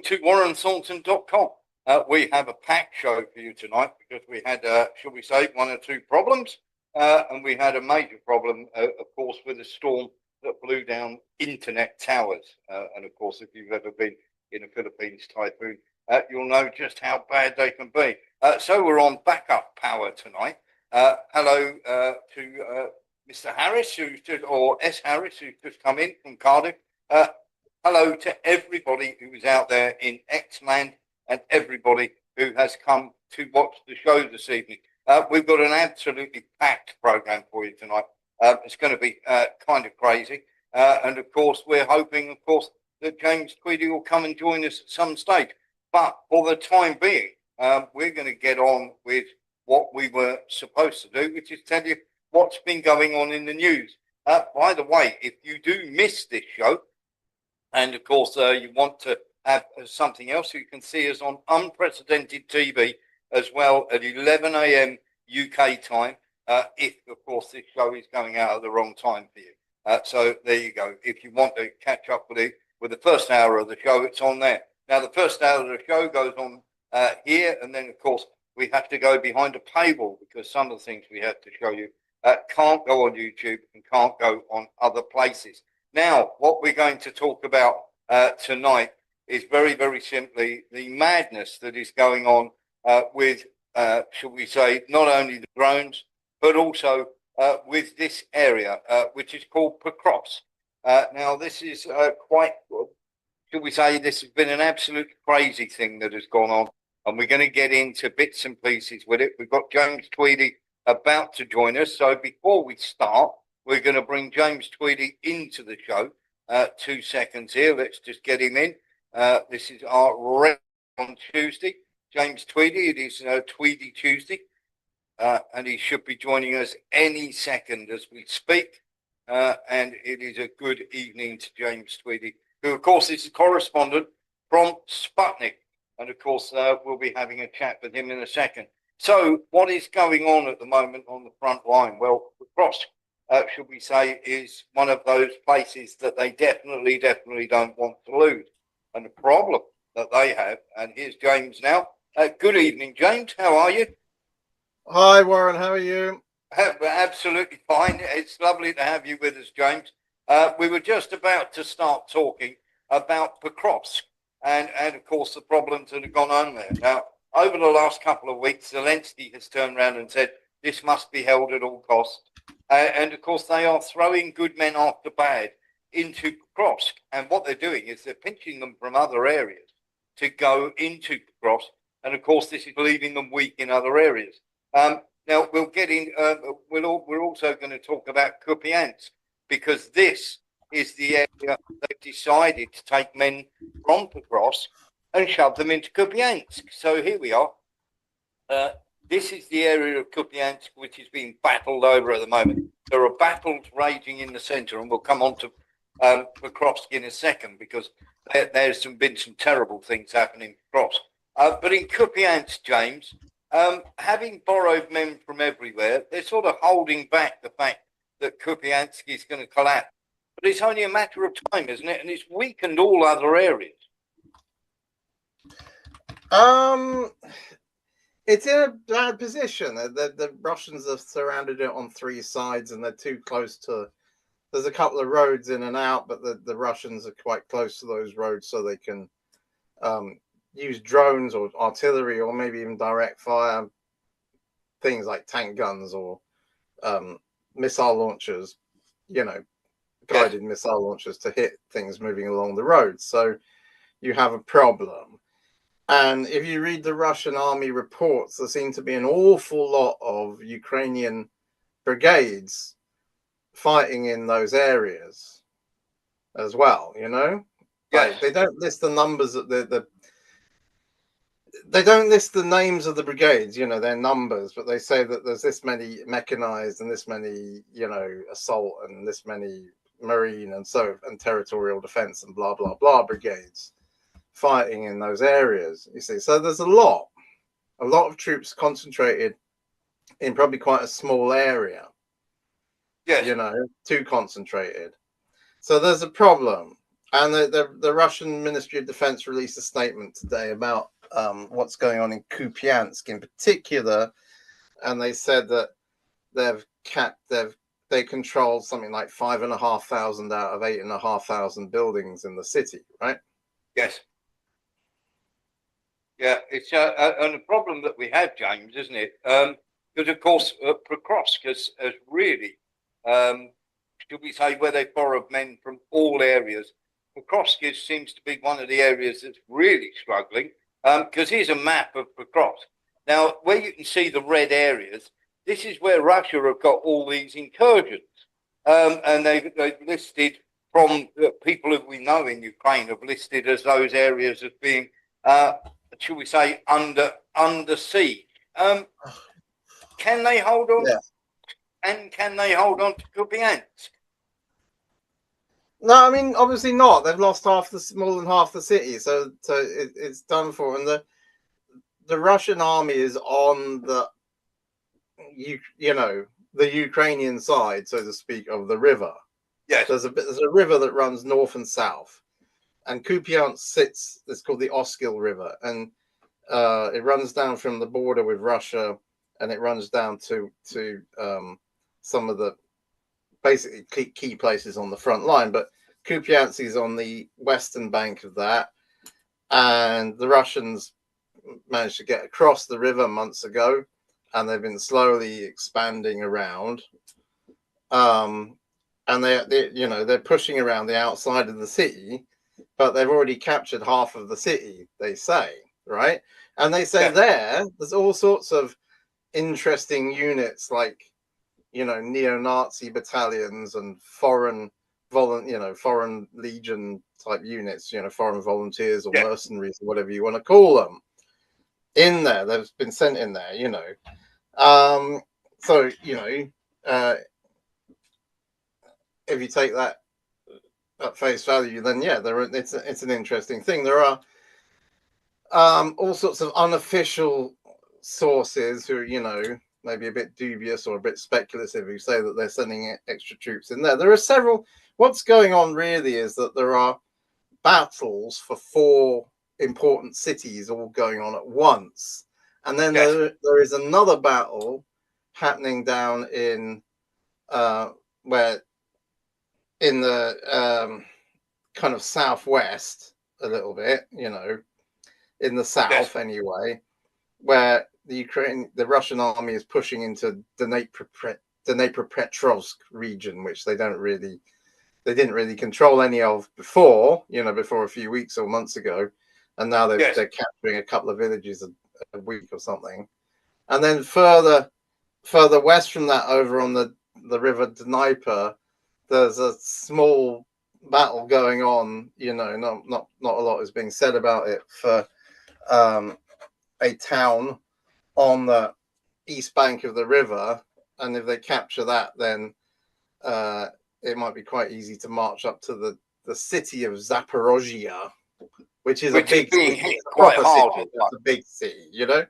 welcome to WarrenThornton.com. We have a packed show for you tonight because we had, shall we say, one or two problems. And we had a major problem, of course, with a storm that blew down internet towers. And of course, if you've ever been in a Philippines typhoon, you'll know just how bad they can be. So we're on backup power tonight. Hello to Mr. Harris, or S. Harris, who's just come in from Cardiff. Hello to everybody who is out there in X-Land and everybody who has come to watch the show this evening. We've got an absolutely packed program for you tonight. It's going to be kind of crazy. And of course, we're hoping, of course, that James Tweedy will come and join us at some stage. But for the time being, we're going to get on with what we were supposed to do, which is tell you what's been going on in the news. By the way, if you do miss this show, and of course you want to have something else, you can see us on unprecedented TV as well at 11 a.m. UK time, if of course this show is going out at the wrong time for you. So there you go. If you want to catch up with the first hour of the show, it's on there. Now the first hour of the show goes on here, and then of course we have to go behind a paywall because some of the things we have to show you can't go on YouTube and can't go on other places. Now, what we're going to talk about tonight is very, very simply the madness that is going on with, shall we say, not only the drones, but also with this area, which is called Pacross. Now, this is quite, shall we say, this has been an absolute crazy thing that has gone on, and we're going to get into bits and pieces with it. We've got James Tweedy about to join us, so before we start, we're going to bring James Tweedy into the show. 2 seconds here. Let's just get him in. This is our rep on Tuesday. James Tweedy. It is Tweedy Tuesday. And he should be joining us any second as we speak. And it is a good evening to James Tweedy, who, of course, is a correspondent from Sputnik. And, of course, we'll be having a chat with him in a second. So what is going on at the moment on the front line? Well, the cross, should we say, is one of those places that they definitely don't want to lose. And the problem that they have, and here's James now. Good evening, James. How are you? Hi, Warren. How are you? Absolutely fine. It's lovely to have you with us, James. We were just about to start talking about Pokrovsk and of course, the problems that have gone on there. Now, over the last couple of weeks, Zelensky has turned around and said, this must be held at all costs. And of course, they are throwing good men after bad into Pokrovsk. And what they're doing is they're pinching them from other areas to go into Pokrovsk. And of course, this is leaving them weak in other areas. Now, we'll get in, we're also going to talk about Kupiansk, because this is the area they've decided to take men from Pokrovsk and shove them into Kupiansk. So here we are. This is the area of Kupiansk which is being battled over at the moment. There are battles raging in the centre, and we'll come on to Pokrovsk in a second, because there's been some terrible things happening in Pokrovsk. But in Kupiansk, James, having borrowed men from everywhere, they're sort of holding back the fact that Kupiansk is going to collapse. But it's only a matter of time, isn't it? And it's weakened all other areas. It's in a bad position. The Russians have surrounded it on 3 sides, and they're too close to. There's a couple of roads in and out, but the Russians are quite close to those roads, so they can use drones or artillery, or maybe even direct fire, things like tank guns or missile launchers. Guided missile launchers to hit things moving along the road. So you have a problem. And if you read the Russian army reports, there seem to be an awful lot of Ukrainian brigades fighting in those areas as well, Like, they don't list the numbers of they don't list the names of the brigades, their numbers, but they say that there's this many mechanized and this many, assault and this many marine and territorial defense and blah, blah, blah brigades fighting in those areas, you see. So there's a lot of troops concentrated in probably quite a small area. Yes. Too concentrated. So there's a problem. And the Russian Ministry of Defense released a statement today about what's going on in Kupiansk in particular, and they said that they control something like 5,500 out of 8,500 buildings in the city, right? Yes. Yeah, it's and the problem that we have, James, isn't it? Because of course, Prokrovsk has really, should we say, where they borrowed men from all areas. Prokrovsk seems to be one of the areas that's really struggling. Because here's a map of Prokrovsk. Now, where you can see the red areas, this is where Russia have got all these incursions, and they've listed from people that we know in Ukraine have listed as those areas as being, shall we say, under siege. Can they hold on? Yeah. And can they hold on to Kupiansk? No, I mean obviously not. They've lost more than half the city, so it's done for. And the Russian army is on the the Ukrainian side, so to speak, of the river. Yes. There's a river that runs north and south, and Kupiansk sits. It's called the Oskil River, and it runs down from the border with Russia, and it runs down to some of the basically key places on the front line. But Kupiansk is on the western bank of that, and the Russians managed to get across the river months ago, and they've been slowly expanding around. And they're pushing around the outside of the city, but they've already captured half of the city, they say, right? And they say there's all sorts of interesting units like neo-Nazi battalions and foreign legion type units, foreign volunteers or mercenaries or whatever you want to call them, in there. They've been sent in there, so if you take that at face value, then it's an interesting thing. There are all sorts of unofficial sources who maybe a bit dubious or a bit speculative who say that they're sending extra troops in there. There are several. What's going on really is that there are battles for 4 important cities all going on at once, and then there is another battle happening down in where in the kind of southwest a little bit, in the south anyway, where the Russian army is pushing into Dnepropetrovsk region, which they didn't really control any of before, before a few weeks or months ago, and now they're capturing a couple of villages a week or something. And then further west from that, over on the river Dnieper, there's a small battle going on. Not a lot is being said about it, for a town on the east bank of the river, and if they capture that, then it might be quite easy to march up to the city of Zaporozhia, which is a big city. It's quite hard. It's a big city, Yeah.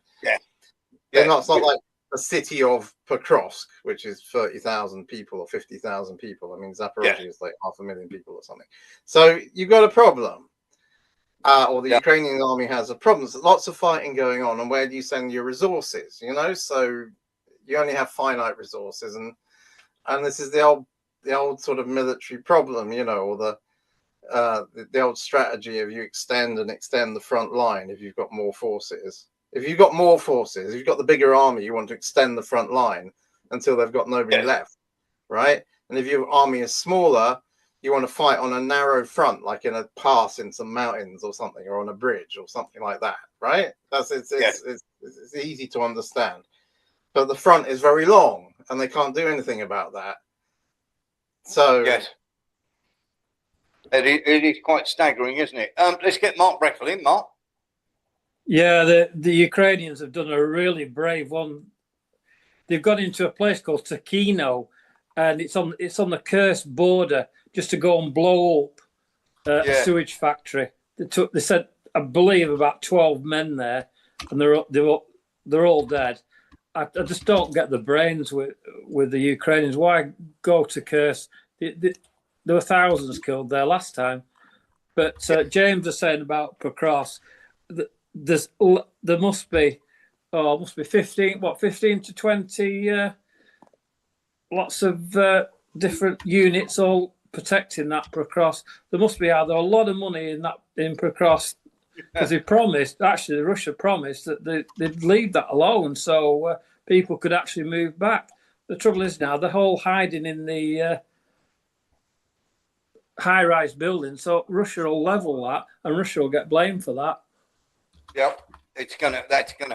It's not like the city of Pokrovsk, which is 30,000 people or 50,000 people. I mean, Zaporozhia is like 500,000 people or something. So you've got a problem. Or the Ukrainian army has a problem. There's lots of fighting going on, and where do you send your resources? So you only have finite resources, and this is the old sort of military problem, or the old strategy of you extend the front line if you've got more forces. If you've got the bigger army, you want to extend the front line until they've got nobody left, right? And if your army is smaller, you want to fight on a narrow front, like in a pass in some mountains or something, or on a bridge or something like that, right? It's easy to understand. But the front is very long, and they can't do anything about that. So it is quite staggering, isn't it? Let's get Mark Breffel in. Mark. Yeah, the Ukrainians have done a really brave one. They've gone into a place called Takino, and it's on the Kursk border, just to go and blow up a sewage factory. They said, I believe, about 12 men there, and they're all dead. I just don't get the brains with the Ukrainians. Why go to Kursk? There were thousands killed there last time. But James was saying about Procross, there must be 15 to 20 lots of different units all protecting that Procross. There must be either a lot of money in Procross, because Russia promised that they'd leave that alone so people could actually move back. The trouble is now they're all hiding in the high-rise buildings, so Russia will level that, and Russia will get blamed for that. Yep, that's gonna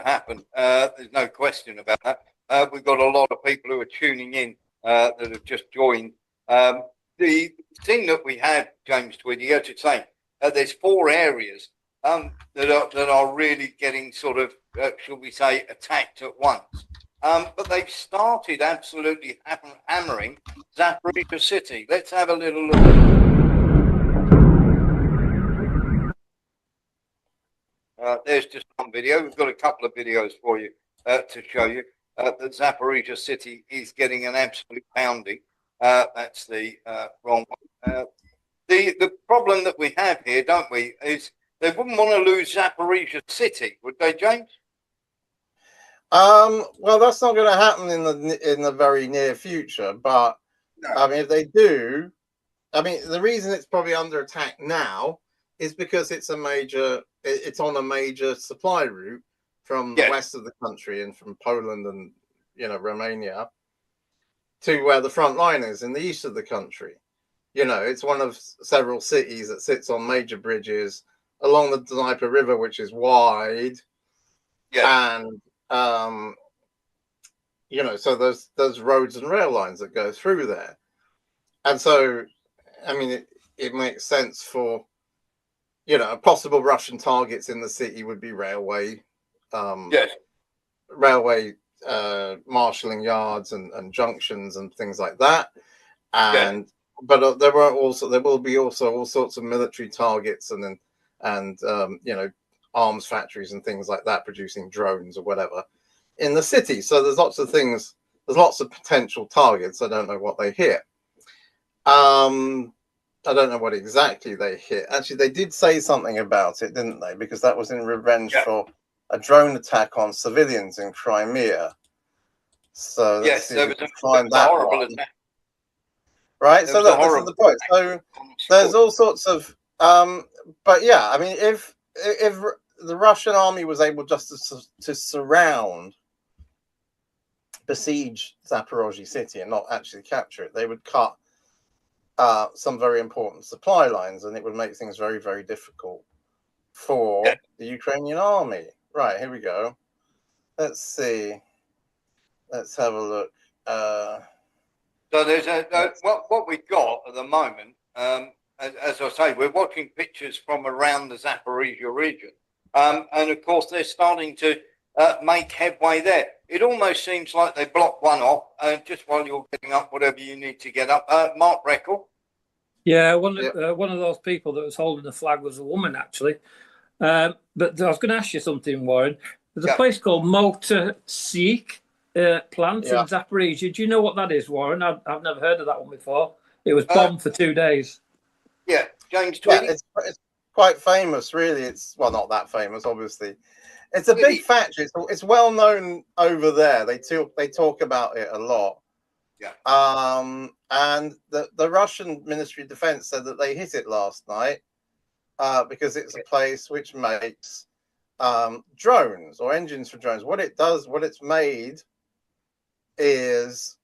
happen. There's no question about that. We've got a lot of people who are tuning in that have just joined. The thing that we had, James Tweedy, as you say, there's 4 areas that are really getting sort of, shall we say, attacked at once. But they've started absolutely hammering Zaporizhzhia city. Let's have a little look. There's just one video. We've got a couple of videos for you to show you that Zaporizhzhia city is getting an absolute pounding. That's the wrong one. The problem that we have here, don't we, is they wouldn't want to lose Zaporizhzhia city, would they, James? Well, that's not going to happen in the very near future. But no. I mean, if they do, I mean, the reason it's probably under attack now is because it's on a major supply route from the west of the country and from Poland and Romania to where the front line is in the east of the country. It's one of several cities that sits on major bridges along the Dnieper River, which is wide. Yeah. And so there's roads and rail lines that go through there. And so, I mean, it makes sense for, possible Russian targets in the city would be railway, railway marshalling yards and junctions and things like that. And but there will be also all sorts of military targets and arms factories and things like that producing drones or whatever in the city. So there's lots of things. There's lots of potential targets. I don't know what they hit. I don't know what exactly they hit. Actually, they did say something about it, didn't they? Because that was in revenge for a drone attack on civilians in Crimea. So let's see if we can find that horrible attack. Right. So this is the point. So there's all sorts of, but yeah, I mean, if the Russian army was able just to surround, besiege Zaporozhye city and not actually capture it, they would cut some very important supply lines, and it would make things very, very difficult for the Ukrainian army. Right, here we go. Let's see. Let's have a look. So there's what we've got at the moment. As I say, we're watching pictures from around the Zaporizhzhia region, and of course they're starting to make headway there. It almost seems like they block one off just while you're getting up whatever you need to get up. Mark Reckle. Yeah, one of those people that was holding the flag was a woman, actually. But I was going to ask you something, Warren. There's a place called Motor Seek plant in Zaporizhzhia. Do you know what that is, Warren? I've never heard of that one before. It was bombed for 2 days. Yeah, James Tweedy. It's quite famous, really. It's not that famous, obviously. It's a big factory. It's well known over there. They talk about it a lot. Yeah. And the Russian Ministry of Defense said that they hit it last night because it's a place which makes drones or engines for drones. What it's made is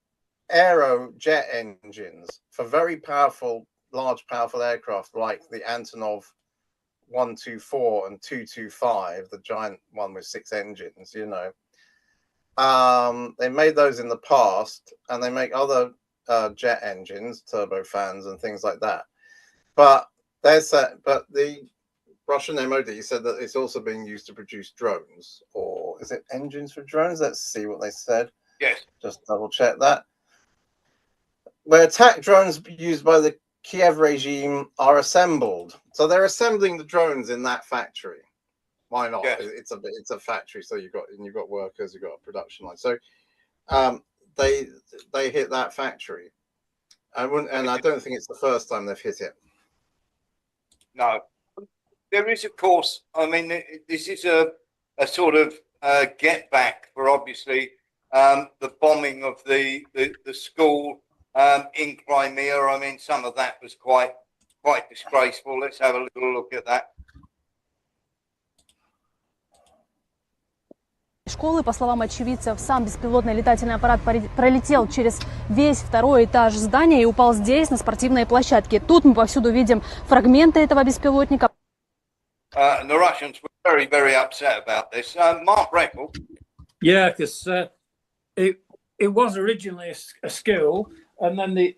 aero jet engines for very powerful, large, powerful aircraft like the Antonov 124 and 225, the giant one with 6 engines, They made those in the past, and they make other jet engines, turbofans, and things like that. But the Russian MOD said that it's also being used to produce drones, or is it engines for drones? Let's see what they said. Yes. Just double check that. Where attack drones used by the Kiev regime are assembled. So they're assembling the drones in that factory. Why not? Yes. It's a factory, so you've got workers, you've got a production line. So they hit that factory. And I don't think it's the first time they've hit it. No. There is, of course, I mean, this is a sort of get back for obviously the bombing of the school in Crimea. I mean, some of that was quite disgraceful. Let's have a little look at that. Школы, по словам очевидцев, сам беспилотный летательный аппарат пролетел через весь второй этаж здания и упал здесь, на спортивной площадке. Тут мы повсюду видим фрагменты этого беспилотника. And the Russians were very, very upset about this. Mark Reckle. Yeah, because it was originally a school, and then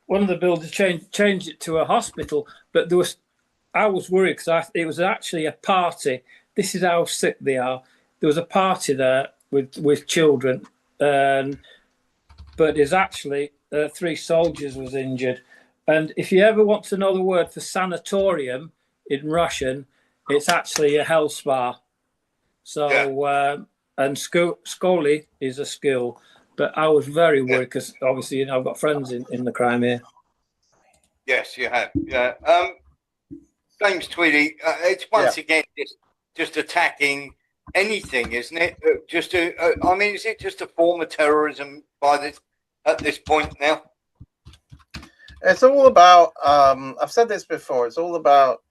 one of the builders changed it to a hospital. But I was worried because it was actually a party. This is how sick they are. There was a party there with children, but there's actually 3 soldiers was injured. And if you ever want to know the word for sanatorium in Russian, it's actually a health spa. So, yeah. And Skoli is a school. But I was very worried because obviously, you know, I've got friends in the Crimea. Yes, you have. Yeah. James Tweedy, it's once again just attacking anything, isn't it? I mean, is it just a form of terrorism at this point now? It's all about, I've said this before, it's all about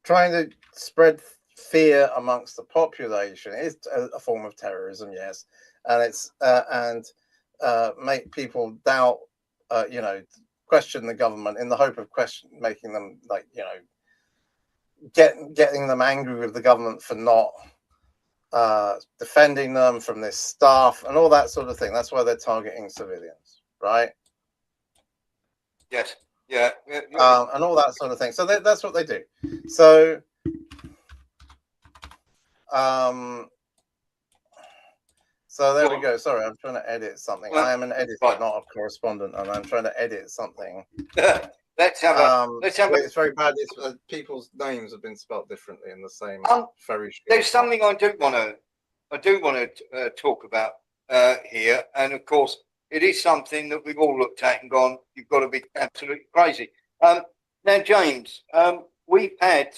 trying to spread fear amongst the population. It's a form of terrorism, yes, and it's make people doubt, you know, question the government in the hope of making them, like, you know, getting them angry with the government for not defending them from this stuff and all that sort of thing. That's why they're targeting civilians, right? Yes. Yeah. And all that sort of thing. So that's what they do. So so there we go. Sorry, I'm trying to edit something. I am an editor, not a correspondent, and I'm trying to edit something. Let's have a. It's very bad. People's names have been spelled differently in the same very short. There's something I do want to talk about here, and of course, it is something that we've all looked at and gone, "You've got to be absolutely crazy." Now, James, we've had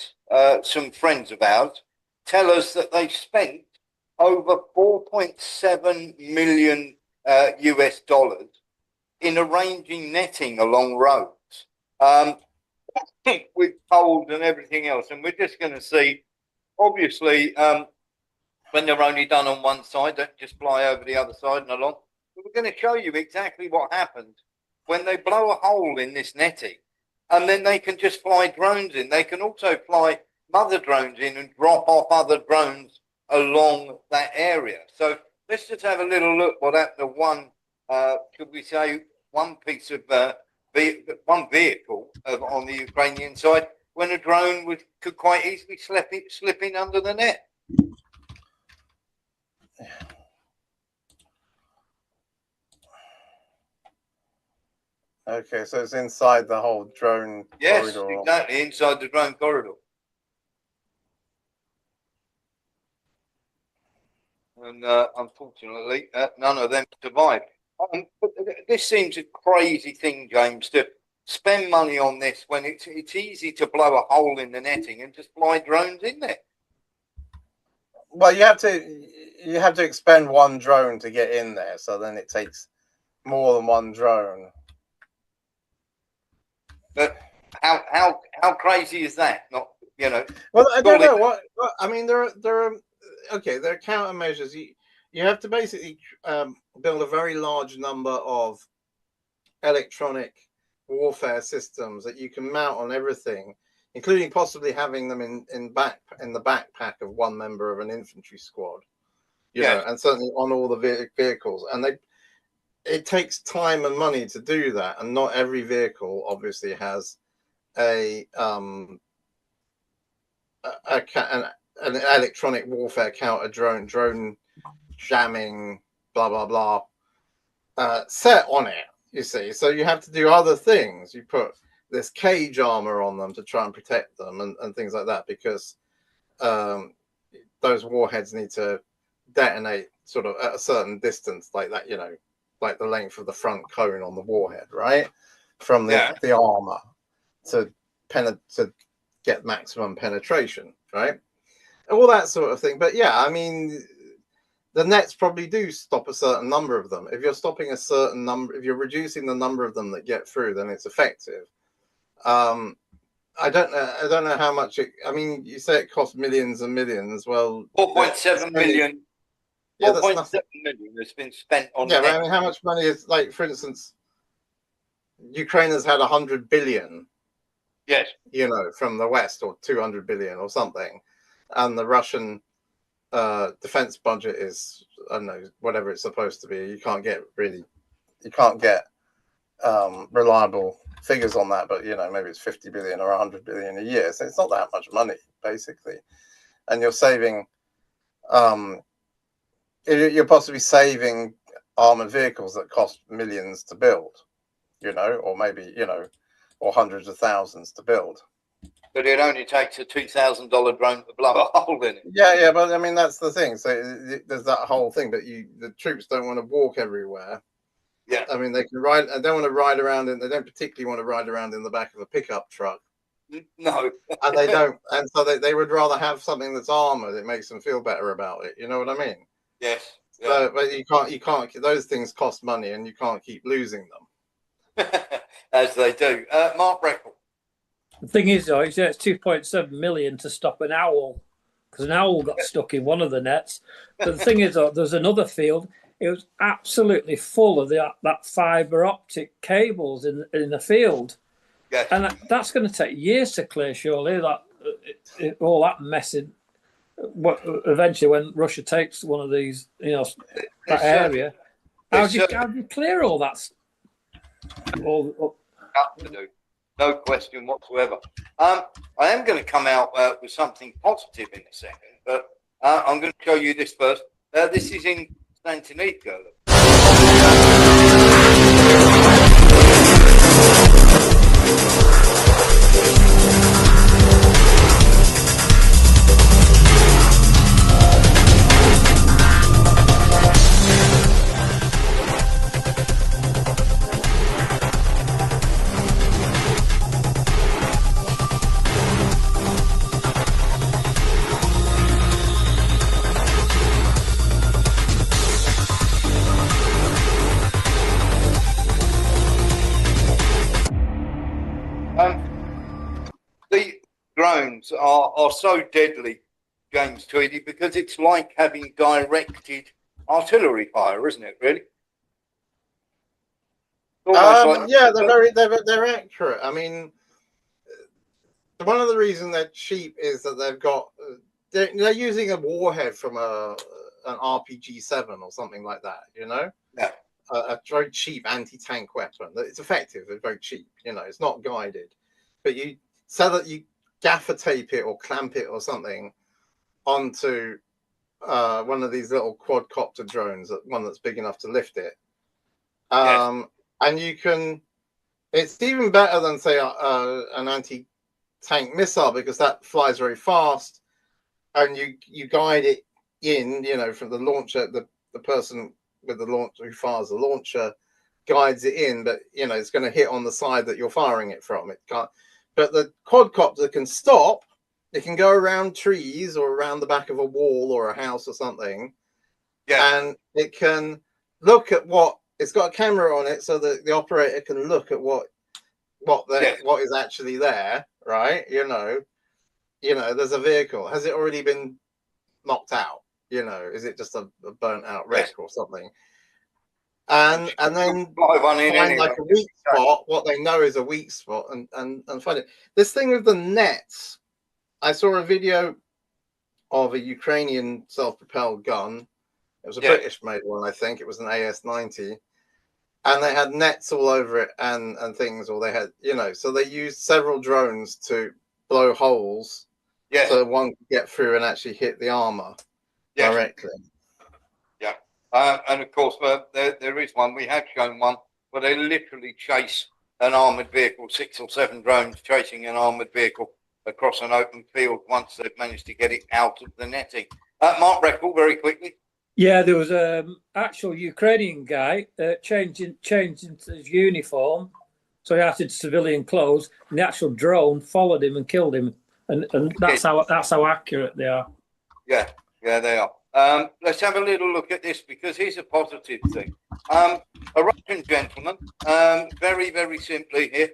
some friends of ours tell us that they've spent over $4.7 million US in arranging netting along roads. With cold and everything else, and we're just going to see, obviously, when they're only done on one side, don't just fly over the other side and along. But we're going to show you exactly what happens when they blow a hole in this netting, and then they can just fly drones in. They can also fly mother drones in and drop off other drones along that area. So let's just have a little look what happened to one, should we say, one piece of one vehicle on the Ukrainian side when a drone could quite easily slip in under the net. Okay, so it's inside the whole drone corridor. Yes, exactly, inside the drone corridor. And unfortunately, none of them survived. But this seems a crazy thing, James, to spend money on this when it's easy to blow a hole in the netting and just fly drones in there. Well, you have to expend one drone to get in there, so then it takes more than one drone. But how crazy is that? Not, you know. Well, I don't know what I mean. There are countermeasures. You have to basically build a very large number of electronic warfare systems that you can mount on everything, including possibly having them in the backpack of one member of an infantry squad, you know, and certainly on all the vehicles. And it takes time and money to do that, and not every vehicle obviously has an electronic warfare counter drone jamming, blah blah blah, set on it. You see, so you have to do other things. You put this cage armor on them to try and protect them, and things like that, because those warheads need to detonate sort of at a certain distance, like that, you know, like the length of the front cone on the warhead, right, from the armor. to get maximum penetration, right? All that sort of thing. But yeah, I mean, the nets probably do stop a certain number of them. If you're stopping a certain number, if you're reducing the number of them that get through, then it's effective. I don't know how much it. I mean, you say it costs millions and millions. Well, 4.7 million. Yeah, 4.7 million has been spent on. Yeah, but I mean, how much money is, like, for instance, Ukraine has had 100 billion. Yes. You know, from the West, or 200 billion or something, and the Russian defense budget is, I don't know, whatever it's supposed to be. You can't get reliable figures on that, but you know, maybe it's 50 billion or 100 billion a year. So it's not that much money, basically, and you're saving. You're possibly saving armored vehicles that cost millions to build, you know, or maybe, you know, or hundreds of thousands to build. But it only takes a $2,000 drone to blow a hole in it. Yeah, but I mean, that's the thing. So there's that whole thing, but the troops don't want to walk everywhere. Yeah. I mean, they can ride. They don't want to ride around they don't particularly want to ride around in the back of a pickup truck. No. And they don't. And so they would rather have something that's armored. It makes them feel better about it. You know what I mean? Yes. Yeah. So, but you can't. Those things cost money, and you can't keep losing them. As they do. Mark Reckle. The thing is, though, it's 2.7 million to stop an owl, because an owl got stuck in one of the nets. But the thing is, though, there's another field. It was absolutely full of that fiber optic cables in the field. Yes. And that's going to take years to clear, surely. All that messing. Eventually, when Russia takes one of these, you know, that area, how do you clear all that? Up to do. No question whatsoever. I am going to come out with something positive in a second, but I'm going to show you this first. This is in Santinica. The drones are so deadly, James Tweedy, because it's like having directed artillery fire, isn't it? Really? Yeah, they're accurate. I mean, one of the reasons they're cheap is that they're using a warhead from an RPG-7 or something like that. You know, yeah. A very cheap anti-tank weapon. It's effective. It's very cheap. You know, it's not guided, but you gaffer tape it or clamp it or something onto one of these little quadcopter drones, one that's big enough to lift it. Yes. And you can. It's even better than, say, an anti-tank missile, because that flies very fast, and you guide it in. You know, from the launcher, the person with the launch who fires the launcher guides it in, but you know, it's going to hit on the side that you're firing it from. It can't. But the quadcopter can stop. It can go around trees or around the back of a wall or a house or something. Yeah. And it can look at it's got a camera on it, so that the operator can look at what is actually there, right? You know, there's a vehicle. Has it already been knocked out? You know, is it just a burnt out wreck or something? And then find like a weak spot. What they know is a weak spot, and find it. This thing with the nets. I saw a video of a Ukrainian self-propelled gun. It was a British-made one, I think. It was an AS-90, and they had nets all over it and things. Or they had, you know, so they used several drones to blow holes, so one could get through and actually hit the armor directly. Yeah, and of course there is one. We have shown one where they literally chase an armored vehicle, 6 or 7 drones chasing an armored vehicle across an open field once they've managed to get it out of the netting. Mark Reckle, very quickly. Yeah, there was an actual Ukrainian guy changed into his uniform, So he acted civilian clothes, and the actual drone followed him and killed him. And that's how accurate they are. Yeah, they are. Let's have a little look at this, because here's a positive thing. A Russian gentleman, very, very simply here,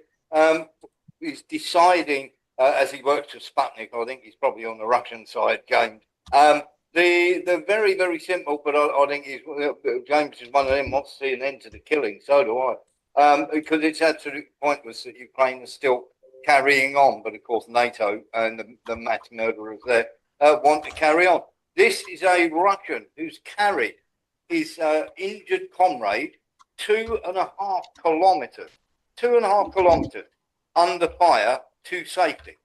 is deciding, as he works for Sputnik, I think he's probably on the Russian side, James. The very, very simple, but I think James is one of them, wants to see an end to the killing. So do I. Because it's absolutely pointless that Ukraine is still carrying on, but of course NATO and the mass murderers there want to carry on. This is a Russian who's carried his injured comrade 2.5 kilometers under fire to safety.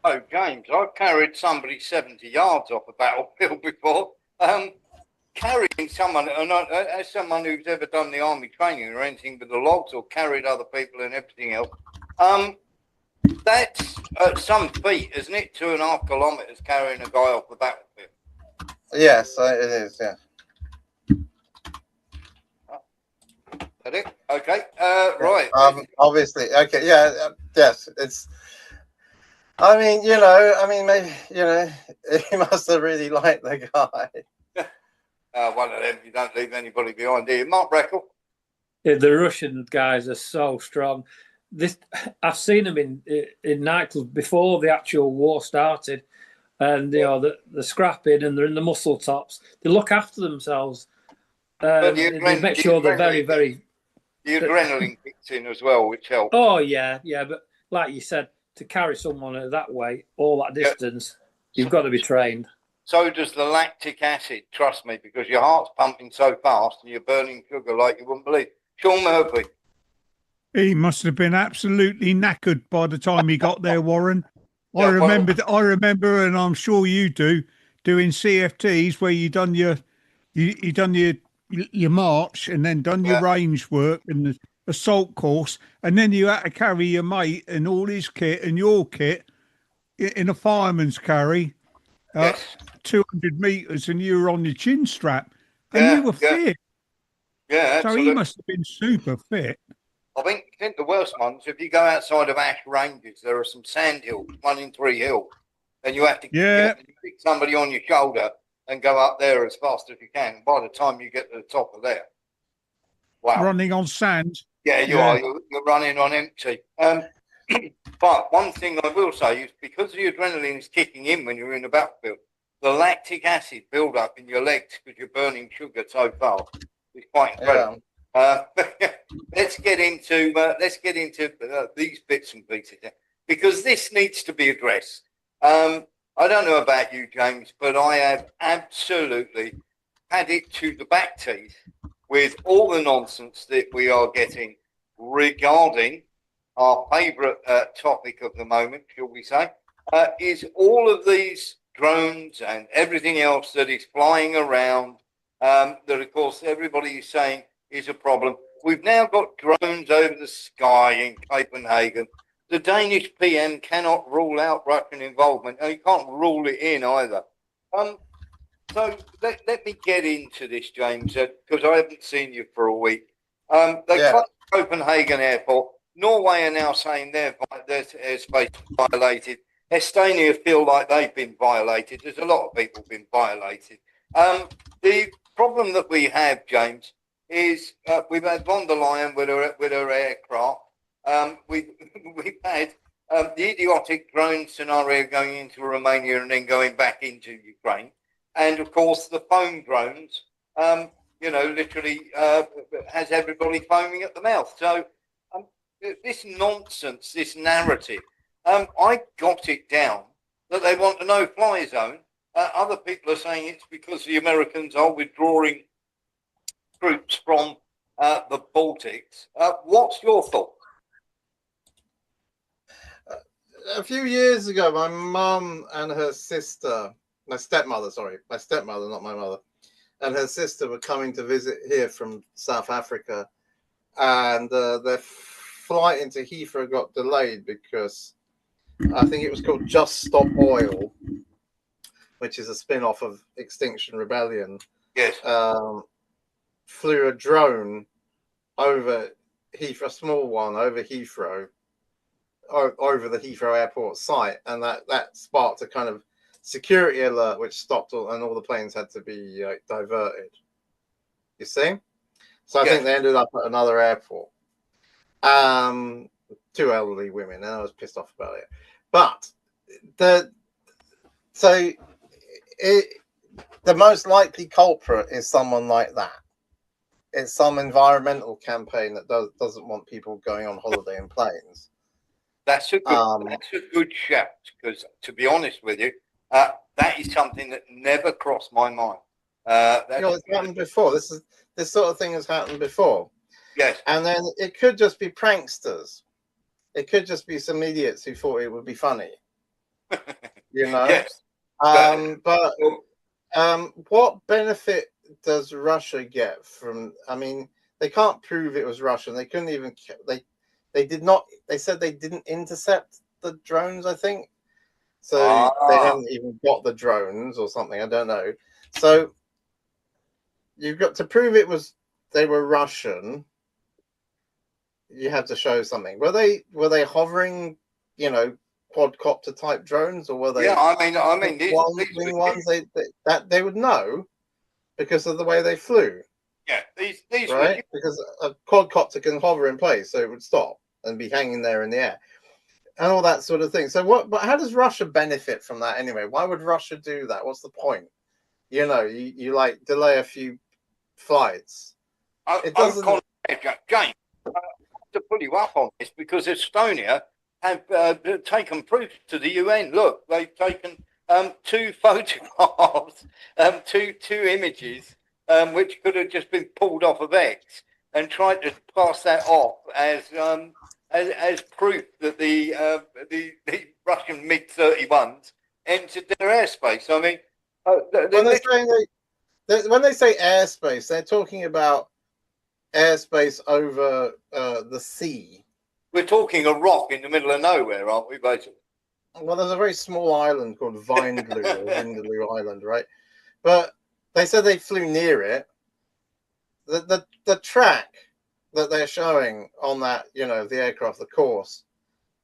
Oh, James, I've carried somebody 70 yards off a battlefield before. Carrying someone, as someone who's ever done the army training or anything with the logs or carried other people and everything else, that's some feat, isn't it? 2.5 kilometers carrying a guy off the battlefield. Yes, it is. Yeah. That it? Okay. Right. Obviously. Okay. Yeah. Yes. It's. I mean, maybe, he must have really liked the guy. One of them, you don't leave anybody behind, do you? Mark Breckle? Yeah, the Russian guys are so strong. I've seen them in nightclubs before the actual war started, and the scrapping and they're in the muscle tops. They look after themselves. They make sure they're very, very. The adrenaline kicks in as well, which helps. Oh yeah, but like you said, to carry someone that way, all that distance, you've got to be trained. So does the lactic acid, trust me, because your heart's pumping so fast and you're burning sugar like you wouldn't believe. Sean Murphy. He must have been absolutely knackered by the time he got there, Warren. I remember, and I'm sure you do, doing CFTs where you done your march and then done your range work and the assault course, and then you had to carry your mate and all his kit and your kit in a fireman's carry, 200 meters, and you were on your chin strap, and you were fit. Yeah, so absolutely. he must have been super fit. I think the worst ones, if you go outside of Ash Ranges, there are some sand hills, 1 in 3 hills, and you have to pick somebody on your shoulder and go up there as fast as you can. By the time you get to the top of there, wow, running on sand. Yeah, you are. You're running on empty. But one thing I will say is, because the adrenaline is kicking in when you're in the battlefield, the lactic acid build up in your legs because you're burning sugar so fast is quite incredible. Let's get into these bits and pieces because this needs to be addressed. I don't know about you, James, but I have absolutely had it to the back teeth with all the nonsense that we are getting regarding our favourite topic of the moment, shall we say, is all of these drones and everything else that is flying around that, of course, everybody is saying is a problem. We've now got drones over the sky in Copenhagen. The Danish PM cannot rule out Russian involvement, and he can't rule it in either. let me get into this, James, because I haven't seen you for a week. They Yeah. closed Copenhagen Airport. Norway are now saying their airspace is violated. Estonia feel like they've been violated. There's a lot of people been violated. The problem that we have, James, is we've had von der Leyen with her aircraft. We've had the idiotic drone scenario going into Romania and then going back into Ukraine. And of course, the foam drones, literally has everybody foaming at the mouth. So this nonsense, this narrative, I got it down that they want a no-fly zone. Other people are saying it's because the Americans are withdrawing troops from the Baltics. What's your thought? A few years ago, my mum and her sister, my stepmother, not my mother, and her sister were coming to visit here from South Africa, and their flight into Heathrow got delayed because I think it was called Just Stop Oil, which is a spin-off of Extinction Rebellion. Yes. Flew a drone over Heathrow, a small one over Heathrow, over the Heathrow Airport site, and that sparked a kind of security alert, which stopped and all the planes had to be diverted. You see? So I think they ended up at another airport. Two elderly women, and I was pissed off about it. But the most likely culprit is someone like that. It's some environmental campaign that doesn't want people going on holiday in planes. That's a good shout, because to be honest with you, that is something that never crossed my mind. It's happened before. This sort of thing has happened before. Yes. And then it could just be pranksters. It could just be some idiots who thought it would be funny. Yes. But what benefit does Russia get from? I mean, they can't prove it was Russian. They couldn't even. They did not. They said they didn't intercept the drones, I think. So they haven't even got the drones or something. I don't know. So you've got to prove they were Russian. You have to show something. Were they hovering, quadcopter type drones, or were they? Yeah, I mean these ones. They would know because of the way they flew. Yeah, these right, because a quadcopter can hover in place, so it would stop and be hanging there in the air, and all that sort of thing. So but how does Russia benefit from that anyway? Why would Russia do that? What's the point? You like delay a few flights. It doesn't. James, to put you up on this, because Estonia have taken proof to the UN. Look, they've taken two photographs, two images, which could have just been pulled off of X, and tried to pass that off as proof that the Russian MiG-31s entered their airspace. I mean, when they say airspace, they're talking about airspace over the sea. We're talking a rock in the middle of nowhere, aren't we, basically? Well, there's a very small island called Vindaloo Island, right? But they said they flew near it. The track that they're showing on that, the aircraft, the course,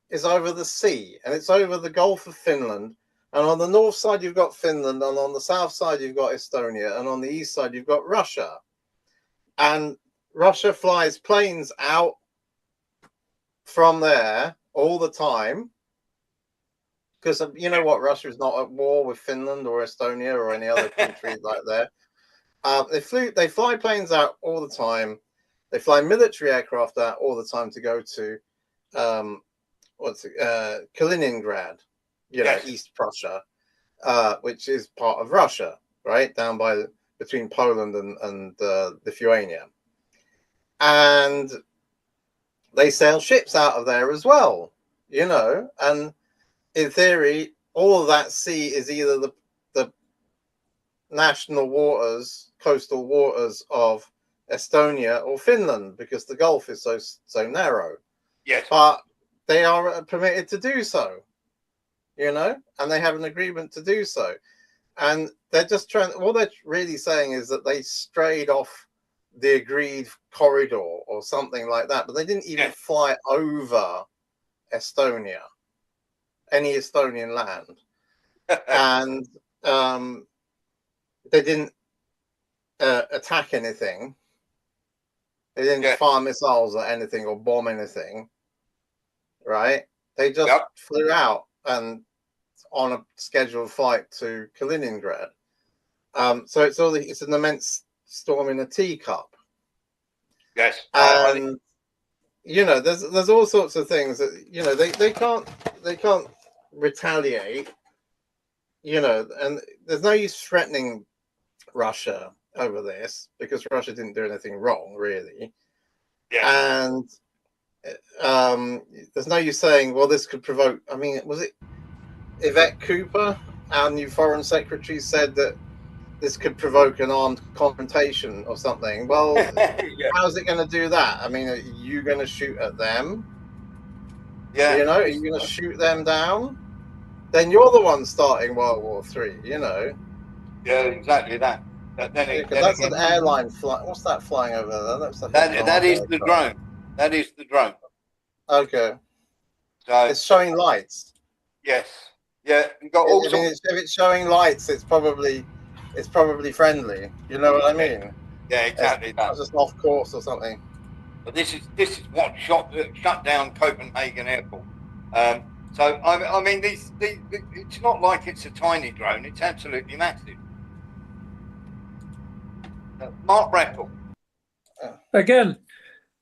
is over the sea, and it's over the Gulf of Finland. And on the north side, you've got Finland, and on the south side, you've got Estonia, and on the east side, you've got Russia. And Russia flies planes out from there all the time, because you know what, Russia is not at war with Finland or Estonia or any other country like that. They fly planes out all the time. They fly military aircraft out all the time to go to Kaliningrad, yes. East Prussia, which is part of Russia, right down between Poland and Lithuania. And they sail ships out of there as well, and in theory, all of that sea is either the national waters, coastal waters of Estonia or Finland, because the Gulf is so narrow. Yes. But they are permitted to do so, and they have an agreement to do so. And they're just trying. All they're really saying is that they strayed off the agreed corridor or something like that, but they didn't even fly over Estonia, any Estonian land, and they didn't attack anything. They didn't fire missiles at anything or bomb anything, right? They just flew out and on a scheduled flight to Kaliningrad. So it's an immense storm in a teacup. Yes, and you know, there's all sorts of things that, you know, they can't retaliate. You know, and there's no use threatening Russia over this because Russia didn't do anything wrong, really. Yeah. And there's no use saying, well, this could provoke. I mean, was it Yvette Cooper, our new foreign secretary, said that this could provoke an armed confrontation or something? Well, how's it going to do that? I mean, are you going to shoot at them? Yeah. You know, are you going to shoot them down? Then you're the one starting World War III, you know. Yeah, exactly that. But then that's an airline flight. What's that flying over there? That looks like that is the drone. That is the drone. Okay. So it's showing lights. Yes. Yeah. You got all. I mean, if it's showing lights, it's probably friendly. You know what I mean? Yeah, exactly that. It's just off course or something. But this is what shut down Copenhagen Airport. So I mean, it's not like it's a tiny drone. It's absolutely massive. Mark Breckle. Again,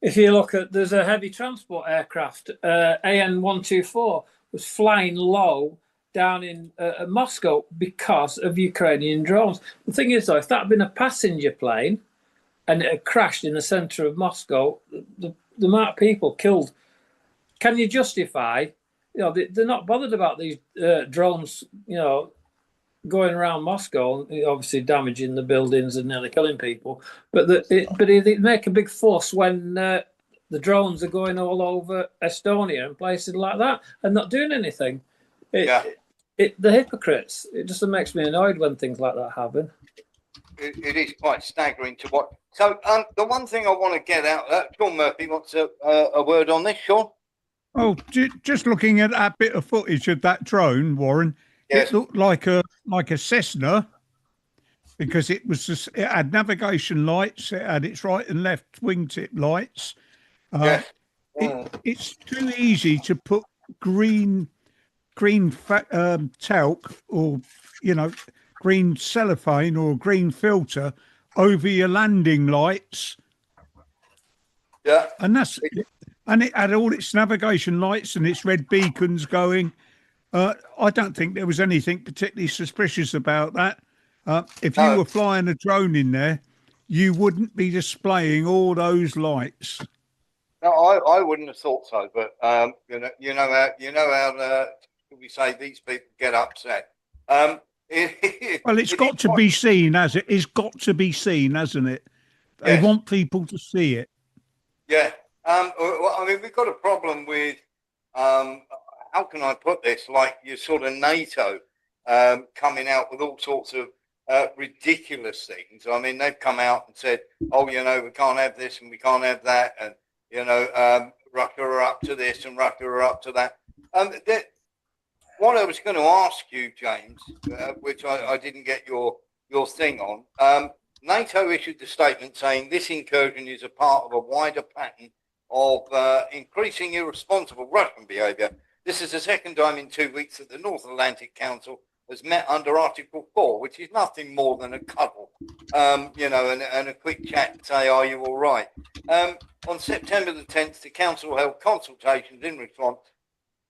if you look at, there's a heavy transport aircraft, AN-124, was flying low down in Moscow because of Ukrainian drones. The thing is, though, if that had been a passenger plane and it had crashed in the center of Moscow, the amount of people killed, can you justify? You know, they're not bothered about these drones, you know, going around Moscow, obviously damaging the buildings and nearly killing people. But they make a big fuss when the drones are going all over Estonia and places like that and not doing anything. The hypocrites. It just makes me annoyed when things like that happen. It is quite staggering to watch. So the one thing I want to get out, Sean Murphy wants a word on this, Sean. Oh, just looking at that bit of footage of that drone, Warren, it looked like a Cessna because it had navigation lights, it had its right and left wingtip lights. It's too easy to put green talc or, you know, green cellophane or green filter over your landing lights. Yeah, and it had all its navigation lights and its red beacons going. I don't think there was anything particularly suspicious about that. If you were flying a drone in there, you wouldn't be displaying all those lights. No, I wouldn't have thought so. But you know how we say these people get upset. Well, it's got to be seen as it is. Got to be seen, hasn't it? They want people to see it. Yeah. I mean, we've got a problem with how can I put this? Like your sort of NATO coming out with all sorts of ridiculous things. I mean, they've come out and said, "Oh, you know, we can't have this and we can't have that," and you know, Russia are up to this and Russia are up to that. What I was going to ask you, James, which I didn't get your thing on. NATO issued a statement saying this incursion is a part of a wider pattern of increasing irresponsible Russian behaviour. This is the second time in 2 weeks that the North Atlantic Council has met under Article 4, which is nothing more than a cuddle, you know, and a quick chat to say, are you all right? On September the 10th, the Council held consultations in response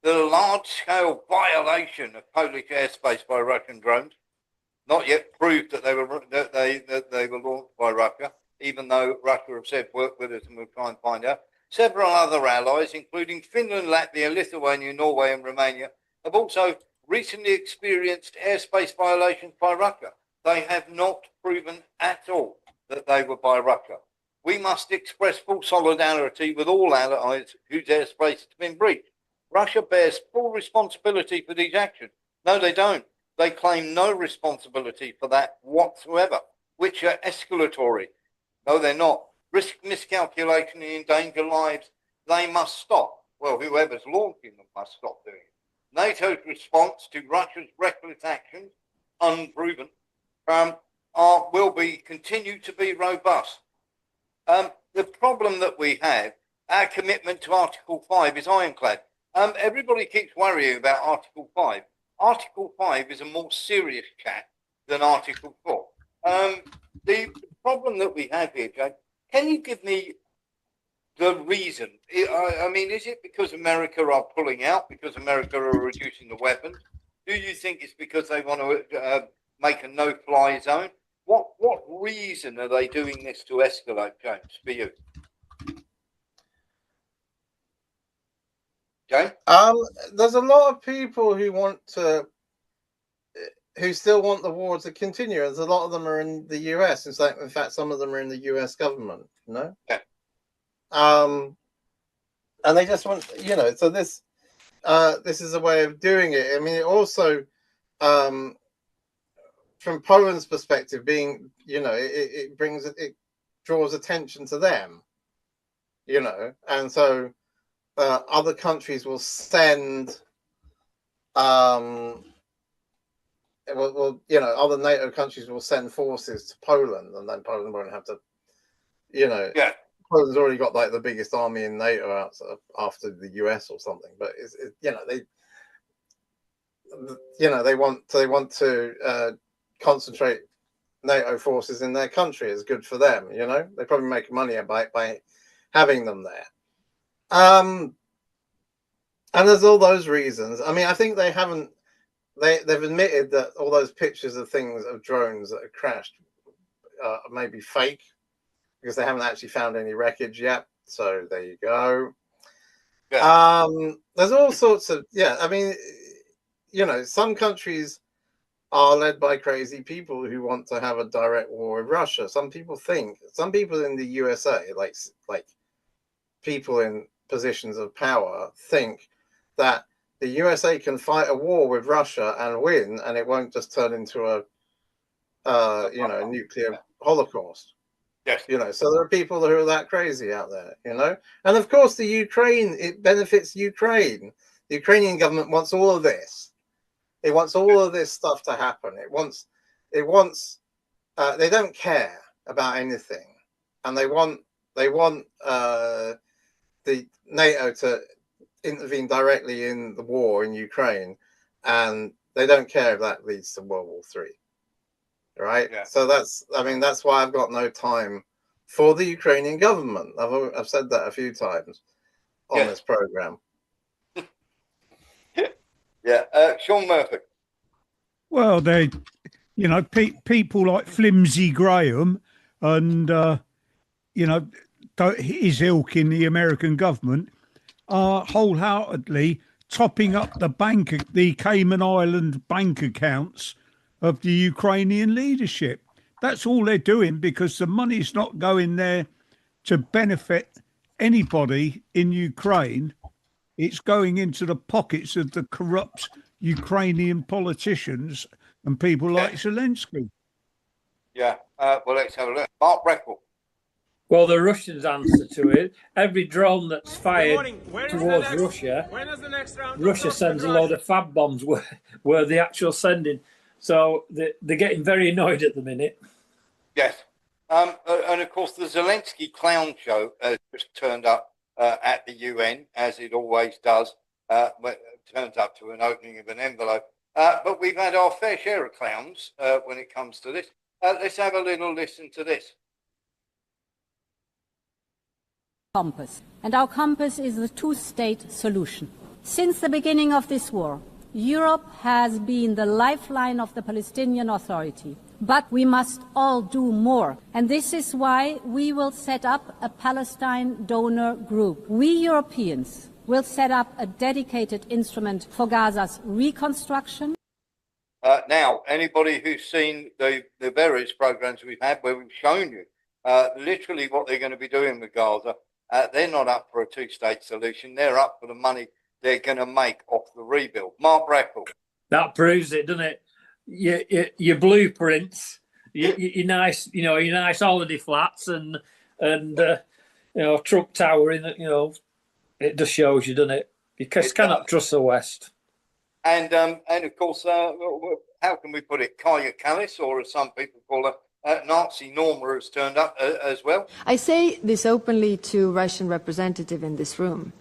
to the large-scale violation of Polish airspace by Russian drones, not yet proved that they were launched by Russia, even though Russia have said work with us and we'll try and find out. Several other allies, including Finland, Latvia, Lithuania, Norway and Romania, have also recently experienced airspace violations by Russia. They have not proven at all that they were by Russia. We must express full solidarity with all allies whose airspace has been breached. Russia bears full responsibility for these actions. No, they don't. they claim no responsibility for that whatsoever, which are escalatory. No, they're not. Risk miscalculation and endanger lives. They must stop. Well, whoever's launching them must stop doing it. NATO's response to Russia's reckless actions, unproven, will continue to be robust. The problem that we have, our commitment to Article 5 is ironclad. Everybody keeps worrying about Article 5. Article 5 is a more serious chat than Article 4. The problem that we have here, Jane, can you give me the reason? I mean, is it because America are pulling out, because America are reducing the weapons? Do you think it's because they want to make a no-fly zone? What reason are they doing this to escalate, James, for you? James? There's a lot of people who still want the war to continue. As a lot of them are in the US. In fact, some of them are in the US government. You know. Yeah. And they just want, So this is a way of doing it. I mean, it also, from Poland's perspective, being, it draws attention to them. And so other countries will send. Other NATO countries will send forces to Poland, and then Poland won't have to, Yeah. Poland's already got like the biggest army in NATO after the US or something, but they want to concentrate NATO forces in their country. It's good for them, They probably make money by having them there. And there's all those reasons. I mean, I think they haven't. They've admitted that all those pictures of drones that have crashed may be fake because they haven't actually found any wreckage yet. So there you go. Yeah. There's all sorts of I mean, some countries are led by crazy people who want to have a direct war with Russia. Some people in the USA, like people in positions of power, think that the USA can fight a war with Russia and win, and it won't just turn into a nuclear holocaust. Yes. So there are people who are that crazy out there, And of course, it benefits Ukraine. The Ukrainian government wants all of this. It wants all of this stuff to happen. They don't care about anything, and they want the NATO to intervene directly in the war in Ukraine, and they don't care if that leads to World War III. Right? Yeah. So that's why I've got no time for the Ukrainian government. I've said that a few times on this program. Yeah. Sean Murphy. Well, they, people like Flimsy Graham and, his ilk in the American government are wholeheartedly topping up the Cayman Island bank accounts of the Ukrainian leadership. That's all they're doing because the money's not going there to benefit anybody in Ukraine. It's going into the pockets of the corrupt Ukrainian politicians and people like Zelensky. Yeah. Well, let's have a look. Mark Breckle. Well, the Russians' answer to it, every drone that's fired towards Russia, Russia sends a load of fab bombs where the actual sending. So they're getting very annoyed at the minute. Yes. And of course, the Zelensky clown show has just turned up at the UN, as it always does. It turns up to an opening of an envelope. But we've had our fair share of clowns when it comes to this. Let's have a little listen to this. Compass. And our compass is the two-state solution. Since the beginning of this war, Europe has been the lifeline of the Palestinian Authority. But we must all do more. And this is why we will set up a Palestine donor group. We Europeans will set up a dedicated instrument for Gaza's reconstruction. Now, anybody who's seen the various programs we've had where we've shown you literally what they're going to be doing with Gaza, they're not up for a two-state solution. They're up for the money they're going to make off the rebuild. Mark Breckle. That proves it, doesn't it? your blueprints, your nice, your nice holiday flats, and Trump Tower in it just shows you, doesn't it? You cannot trust the West. And of course, how can we put it? Kaya Kallis, or as some people call her, Nazi Norma, has turned up as well. I say this openly to Russian representative in this room.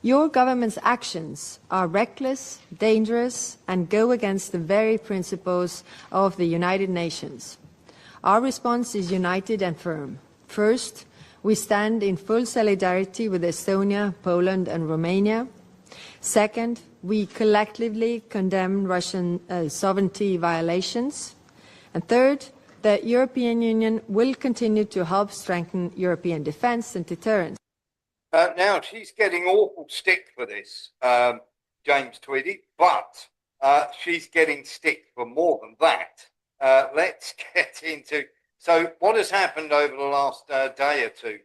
Your government's actions are reckless, dangerous, and go against the very principles of the United Nations. Our response is united and firm. First, we stand in full solidarity with Estonia, Poland, and Romania. Second, we collectively condemn Russian sovereignty violations. And third, the European Union will continue to help strengthen European defense and deterrence. Now, she's getting awful stick for this, James Tweedy, but she's getting stick for more than that. Let's get into... So what has happened over the last day or two,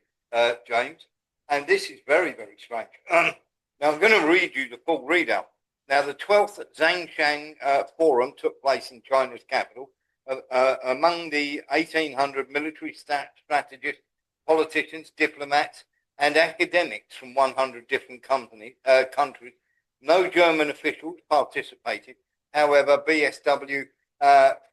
James? And this is very, very strange. Now, I'm going to read you the full readout. Now, the 12th Zhangshan Forum took place in China's capital. Among the 1,800 military strategists, politicians, diplomats, and academics from 100 different countries, no German officials participated. However, BSW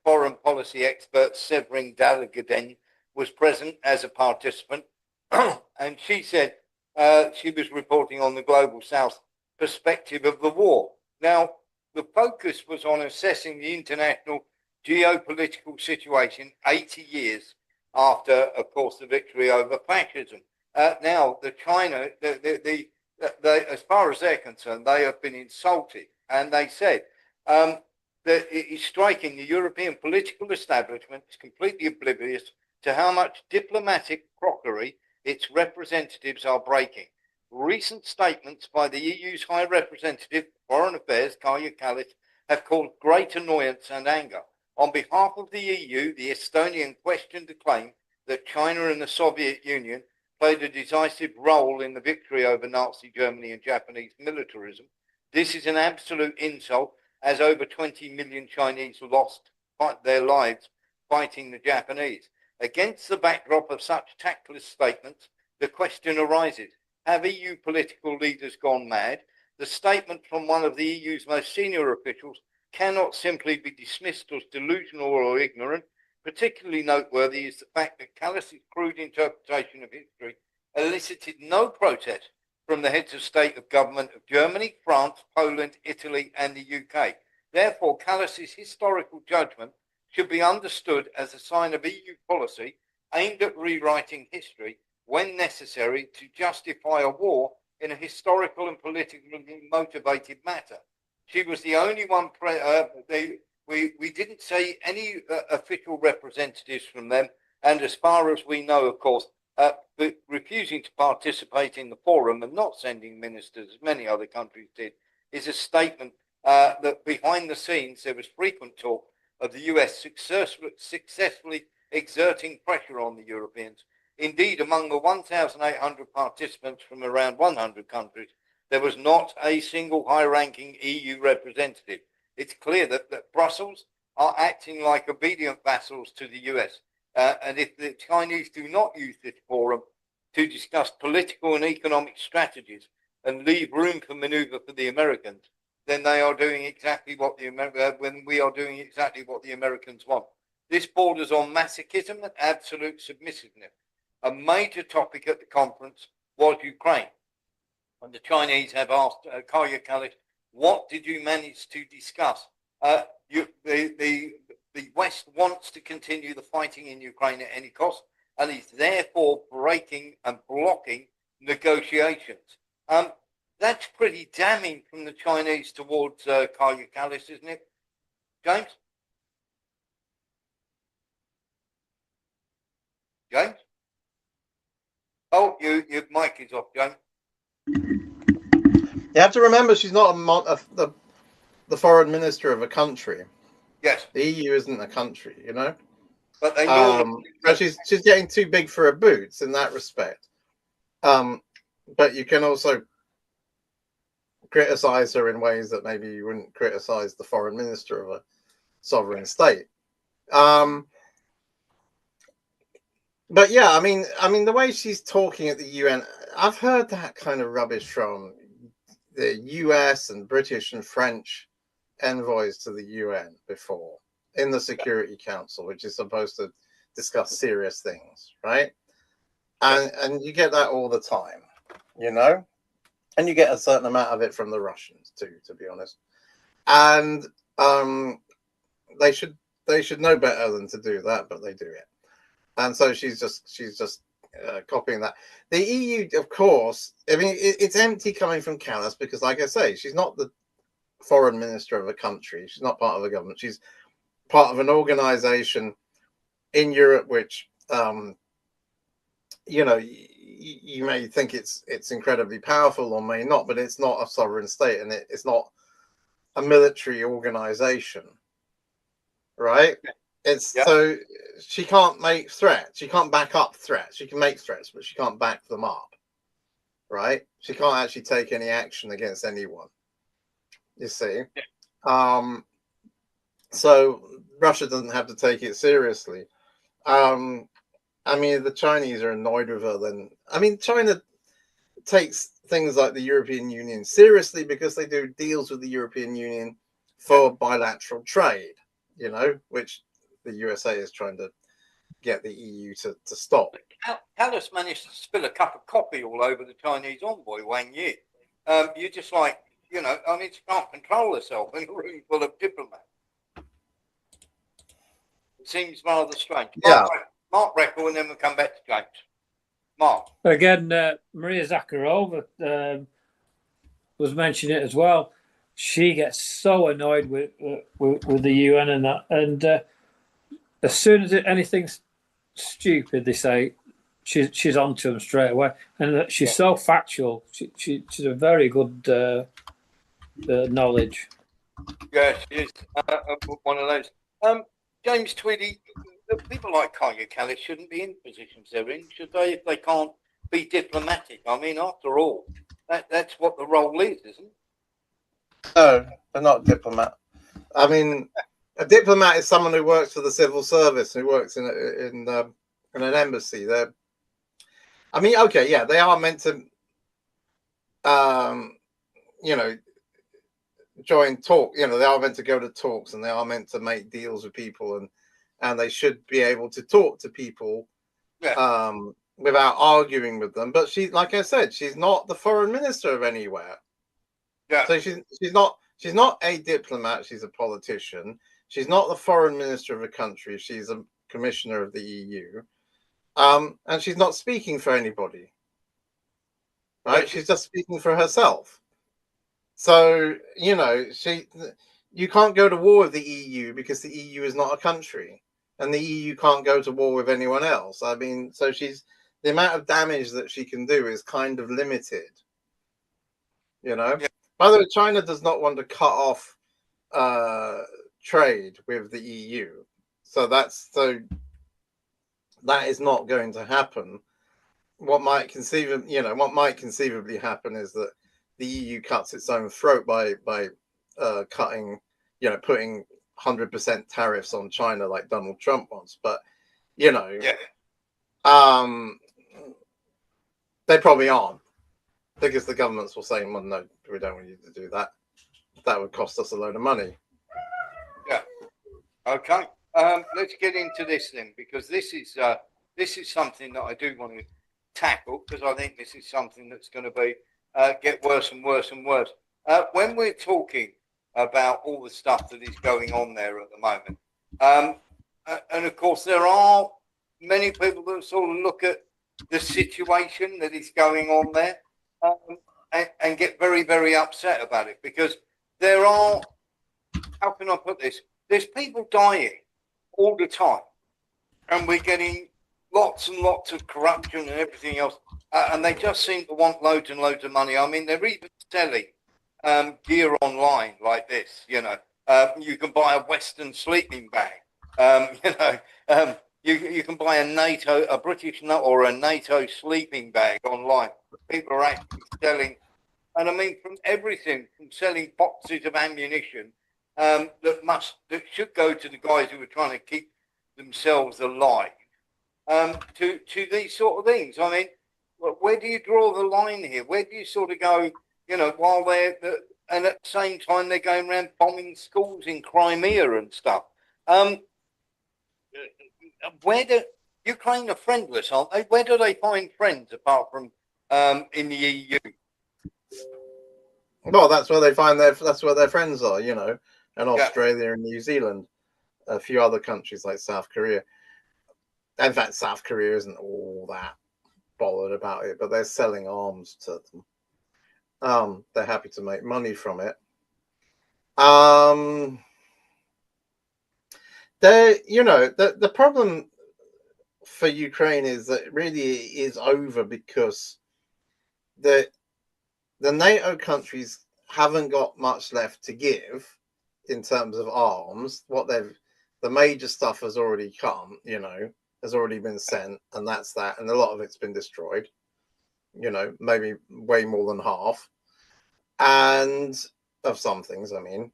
foreign policy expert Severin Dalgaden was present as a participant, and she said she was reporting on the Global South perspective of the war. Now, the focus was on assessing the international geopolitical situation 80 years after, of course, the victory over fascism. Now, China, as far as they're concerned, they have been insulted, and they said that it is striking the European political establishment is completely oblivious to how much diplomatic crockery its representatives are breaking. Recent statements by the EU's High Representative for Foreign Affairs, Kaya Kallis, have caused great annoyance and anger. On behalf of the EU, the Estonian questioned the claim that China and the Soviet Union played a decisive role in the victory over Nazi Germany and Japanese militarism. This is an absolute insult, as over 20 million Chinese lost their lives fighting the Japanese. Against the backdrop of such tactless statements, the question arises, have EU political leaders gone mad? The statement from one of the EU's most senior officials cannot simply be dismissed as delusional or ignorant. Particularly noteworthy is the fact that Kallis's crude interpretation of history elicited no protest from the heads of state of government of Germany, France, Poland, Italy, and the UK. Therefore, Kallis's historical judgment should be understood as a sign of EU policy aimed at rewriting history when necessary to justify a war in a historical and politically motivated matter. She was the only one. We didn't see any official representatives from them, and as far as we know, of course, refusing to participate in the forum and not sending ministers, as many other countries did, is a statement that behind the scenes there was frequent talk of the US successfully exerting pressure on the Europeans. Indeed, among the 1,800 participants from around 100 countries, there was not a single high-ranking EU representative. It's clear that Brussels are acting like obedient vassals to the US. And if the Chinese do not use this forum to discuss political and economic strategies and leave room for maneuver for the Americans, then they are doing exactly what when we are doing exactly what the Americans want. This borders on masochism and absolute submissiveness. A major topic at the conference was Ukraine. And the Chinese have asked Kaya Kallis, what did you manage to discuss? The West wants to continue the fighting in Ukraine at any cost, and is therefore breaking and blocking negotiations. That's pretty damning from the Chinese towards Kaya Kallis, isn't it, James? James? Oh, your mic is off, James. You have to remember she's not the foreign minister of a country. Yes. The EU isn't a country, you know. But they so she's getting too big for her boots in that respect. But you can also criticize her in ways that maybe you wouldn't criticize the foreign minister of a sovereign state. But yeah, I mean, the way she's talking at the UN, I've heard that kind of rubbish from the US and British and French envoys to the UN before in the Security Council, which is supposed to discuss serious things, right? And you get that all the time, you know, and you get a certain amount of it from the Russians too, to be honest. And they should know better than to do that, but they do it. And so she's just copying that. The EU, of course, I mean, it's empty coming from Callas because, like I say, she's not the foreign minister of a country. She's not part of a government. She's part of an organization in Europe, which, you know, you may think it's incredibly powerful or may not, but it's not a sovereign state, and it's not a military organization, right? It's so she can't make threats. She can't back up threats. She can make threats, but she can't back them up, right? She can't actually take any action against anyone. You see, so Russia doesn't have to take it seriously. I mean, the Chinese are annoyed with her. Then, I mean, China takes things like the European Union seriously because they do deals with the European Union for bilateral trade, you know, which the USA is trying to get the EU to stop. Callas managed to spill a cup of coffee all over the Chinese envoy, Wang Yi. You're just like, you know, I mean, she can't control herself in a room full of diplomats. It seems rather strange. Yeah. Mark Reckle, and then we'll come back to James. Mark. Again, Maria Zakharova was mentioning it as well. She gets so annoyed with the UN and that, and as soon as anything's stupid, they say she's onto them straight away, and she's so factual. She's a very good knowledge. Yeah, she is one of those. James Tweedy, people like Kaya Callas shouldn't be in positions they're in, should they? If they can't be diplomatic, I mean, after all, that's what the role is, isn't it? No, they're not a diplomat. I mean, a diplomat is someone who works for the civil service, who works in an embassy. They're, I mean, okay, yeah, they are meant to, you know, join talk. You know, they are meant to go to talks, and they are meant to make deals with people, and they should be able to talk to people, without arguing with them. But she, like I said, she's not the foreign minister of anywhere. Yeah. So she's not a diplomat. She's a politician. She's not the foreign minister of a country. She's a commissioner of the EU, and she's not speaking for anybody. Right? She's just speaking for herself. So you know, you can't go to war with the EU because the EU is not a country, and the EU can't go to war with anyone else. I mean, so the amount of damage that she can do is kind of limited. You know. Yeah. By the way, China does not want to cut off trade with the EU, so that is not going to happen. What might conceivably happen is that the EU cuts its own throat by cutting, you know, putting 100% tariffs on China like Donald Trump wants. But you know, they probably aren't. Because the governments will say, well, no, we don't want you to do that. That would cost us a load of money. Yeah. Okay. Let's get into this then, because this is something that I do want to tackle, because I think this is something that's going to be get worse and worse and worse. When we're talking about all the stuff that is going on there at the moment, and of course there are many people that sort of look at the situation that is going on there. And get very, very upset about it, because there are, how can I put this? There's people dying all the time, and we're getting lots and lots of corruption and everything else, and they just seem to want loads and loads of money. I mean, they're even selling gear online like this. You know, you can buy a Western sleeping bag. You know, you can buy a British or a NATO sleeping bag online. People are actually selling, and I mean, from everything from selling boxes of ammunition that should go to the guys who are trying to keep themselves alive to these sort of things. I mean, where do you draw the line here? Where do you sort of go, while and at the same time they're going around bombing schools in Crimea and stuff? Where do Ukraine are friendless, aren't they? Where do they find friends apart from in the EU? Well, that's where they find that's where their friends are, and Australia and New Zealand, a few other countries like South Korea. In fact, South Korea isn't all that bothered about it, but they're selling arms to them. They're happy to make money from it. The problem for Ukraine is that it really is over because the NATO countries haven't got much left to give in terms of arms. The major stuff has already come, has already been sent, and that's that. And a lot of it's been destroyed, maybe way more than half, and of some things, I mean.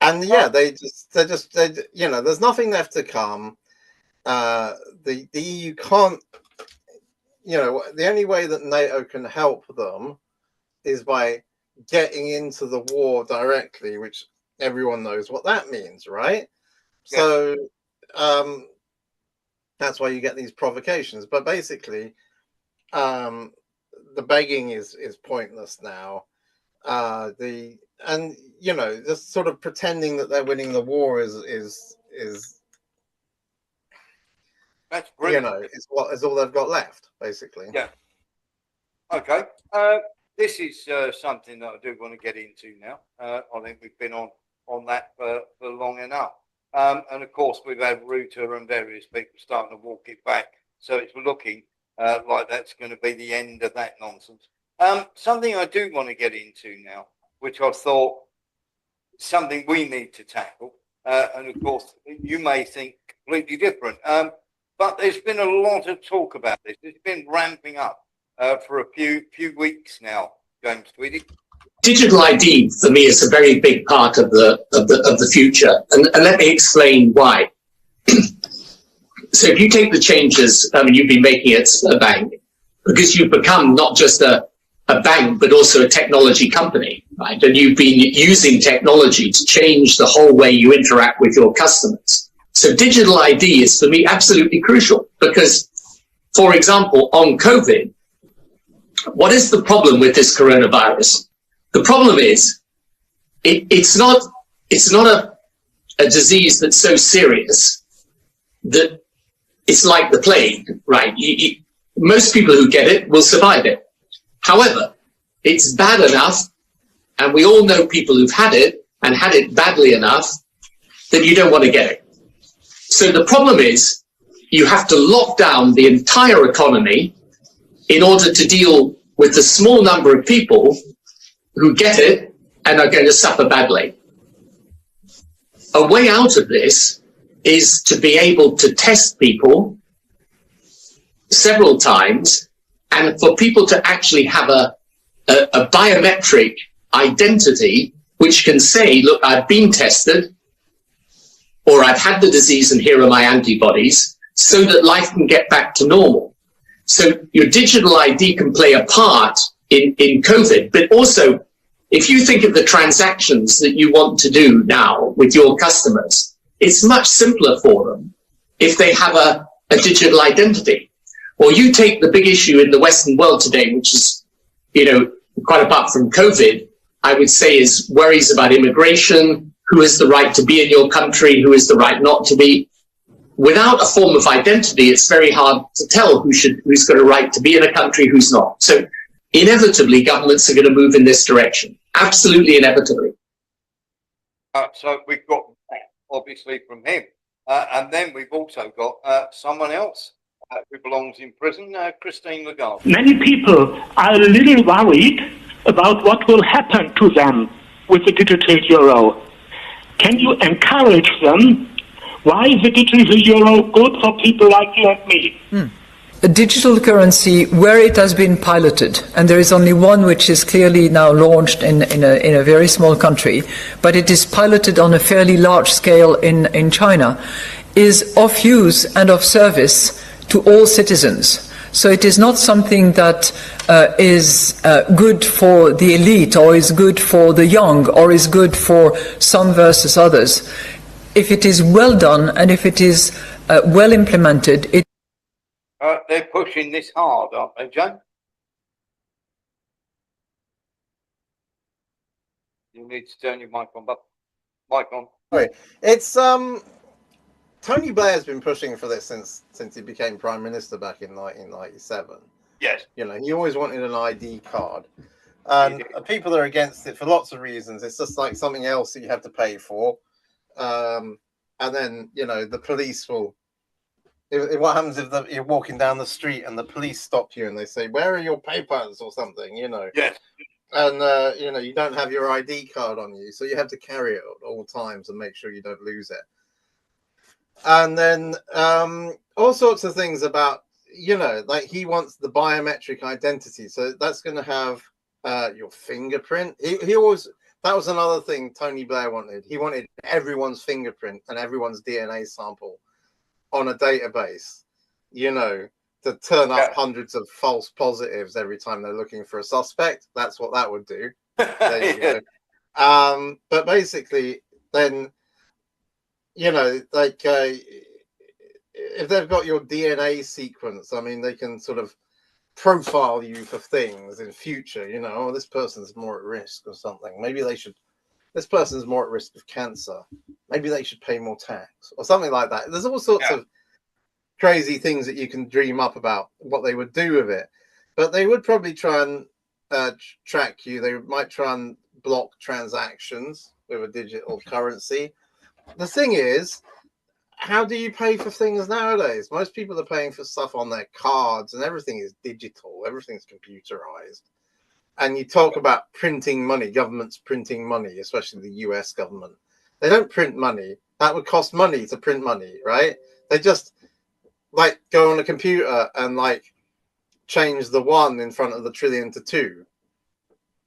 And yeah, they're just there's nothing left to come. The EU can't, the only way that NATO can help them is by getting into the war directly, which everyone knows what that means, right? Yeah. So that's why you get these provocations. But basically, the begging is pointless now. Just sort of pretending that they're winning the war is that's brilliant. Is all they've got left, basically. Yeah. Okay. This is something that I do want to get into now. I think we've been on that for long enough. And of course, we've had Ruta and various people starting to walk it back. So it's looking like that's going to be the end of that nonsense. Something I do want to get into now, which I thought something we need to tackle. And of course, you may think completely different. But there's been a lot of talk about this. It's been ramping up for a few weeks now, James Tweedy. Digital ID for me is a very big part of the future, and let me explain why. So if you take the changes, you've been making at Sberbank, because you've become not just a bank but also a technology company, right? And you've been using technology to change the whole way you interact with your customers. So digital ID is for me absolutely crucial because, for example, on COVID, what is the problem with this coronavirus? The problem is it's not a disease that's so serious that it's like the plague, right? Most people who get it will survive it. However, it's bad enough, and we all know people who've had it and had it badly enough that you don't want to get it. So the problem is you have to lock down the entire economy in order to deal with the small number of people who get it and are going to suffer badly. A way out of this is to be able to test people several times and for people to actually have a biometric identity which can say, look, I've been tested, or I've had the disease and here are my antibodies, so that life can get back to normal. So your digital ID can play a part in COVID, but also if you think of the transactions that you want to do now with your customers, it's much simpler for them if they have a digital identity. Or you take the big issue in the Western world today, which is, quite apart from COVID, I would say is worries about immigration, who has the right to be in your country, who has the right not to be. Without a form of identity, it's very hard to tell who's got a right to be in a country, who's not. So inevitably, governments are going to move in this direction. Absolutely inevitably. So we've got that, obviously, from him. And then we've also got someone else who belongs in prison, Christine Lagarde. Many people are a little worried about what will happen to them with the digital euro. Can you encourage them? Why is the digital euro good for people like you and me? a digital currency where it has been piloted, and there is only one which is clearly now launched in a very small country, but it is piloted on a fairly large scale in China, is of use and of service to all citizens. So it is not something that is good for the elite, or is good for the young, or is good for some versus others. If it is well done and if it is well implemented, they're pushing this hard, aren't they, Jane? You need to turn your mic on, but mic on. Sorry. It's Tony Blair's been pushing for this since he became Prime Minister back in 1997. Yes. You know, he always wanted an ID card. And people are against it for lots of reasons. It's just like something else that you have to pay for. And then, you know, the police will... What happens if you're walking down the street and the police stop you and they say, "Where are your papers?" or something, you know? Yes. And, you know, you don't have your ID card on you, so you have to carry it at all times and make sure you don't lose it. And then all sorts of things about, you know, like he wants the biometric identity. So that's going to have your fingerprint. He always, that was another thing Tony Blair wanted. He wanted everyone's fingerprint and everyone's DNA sample on a database, you know, to turn up hundreds of false positives every time they're looking for a suspect. That's what that would do. There you go. But basically, then, you know, like if they've got your DNA sequence, I mean, they can sort of profile you for things in future. You know, oh, this person's more at risk or something. Maybe they should. This person's more at risk of cancer. Maybe they should pay more tax or something like that. There's all sorts of crazy things that you can dream up about what they would do with it. But they would probably try and track you. They might try and block transactions with a digital currency. The thing is, how do you pay for things nowadays? Most people are paying for stuff on their cards and everything is digital. Everything's computerized. And you talk about printing money, governments printing money, especially the US government. They don't print money. That would cost money to print money, right? They just like go on a computer and like change the 1 in front of the trillion to 2.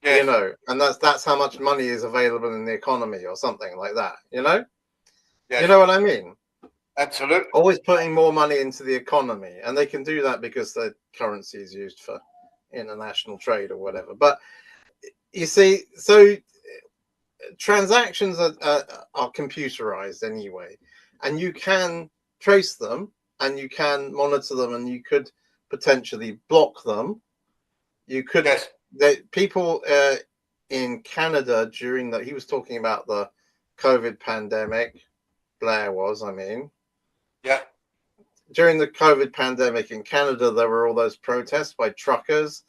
Yes. You know, and that's how much money is available in the economy or something like that, you know? Yes. You know what I mean? Absolutely. Always putting more money into the economy. And they can do that because the currency is used for international trade or whatever. But you see, so transactions are computerized anyway, and you can trace them and you can monitor them and you could potentially block them. You could people in Canada during that, he was talking about the COVID pandemic, Blair was, I mean. Yeah. During the COVID pandemic in Canada, there were all those protests by truckers.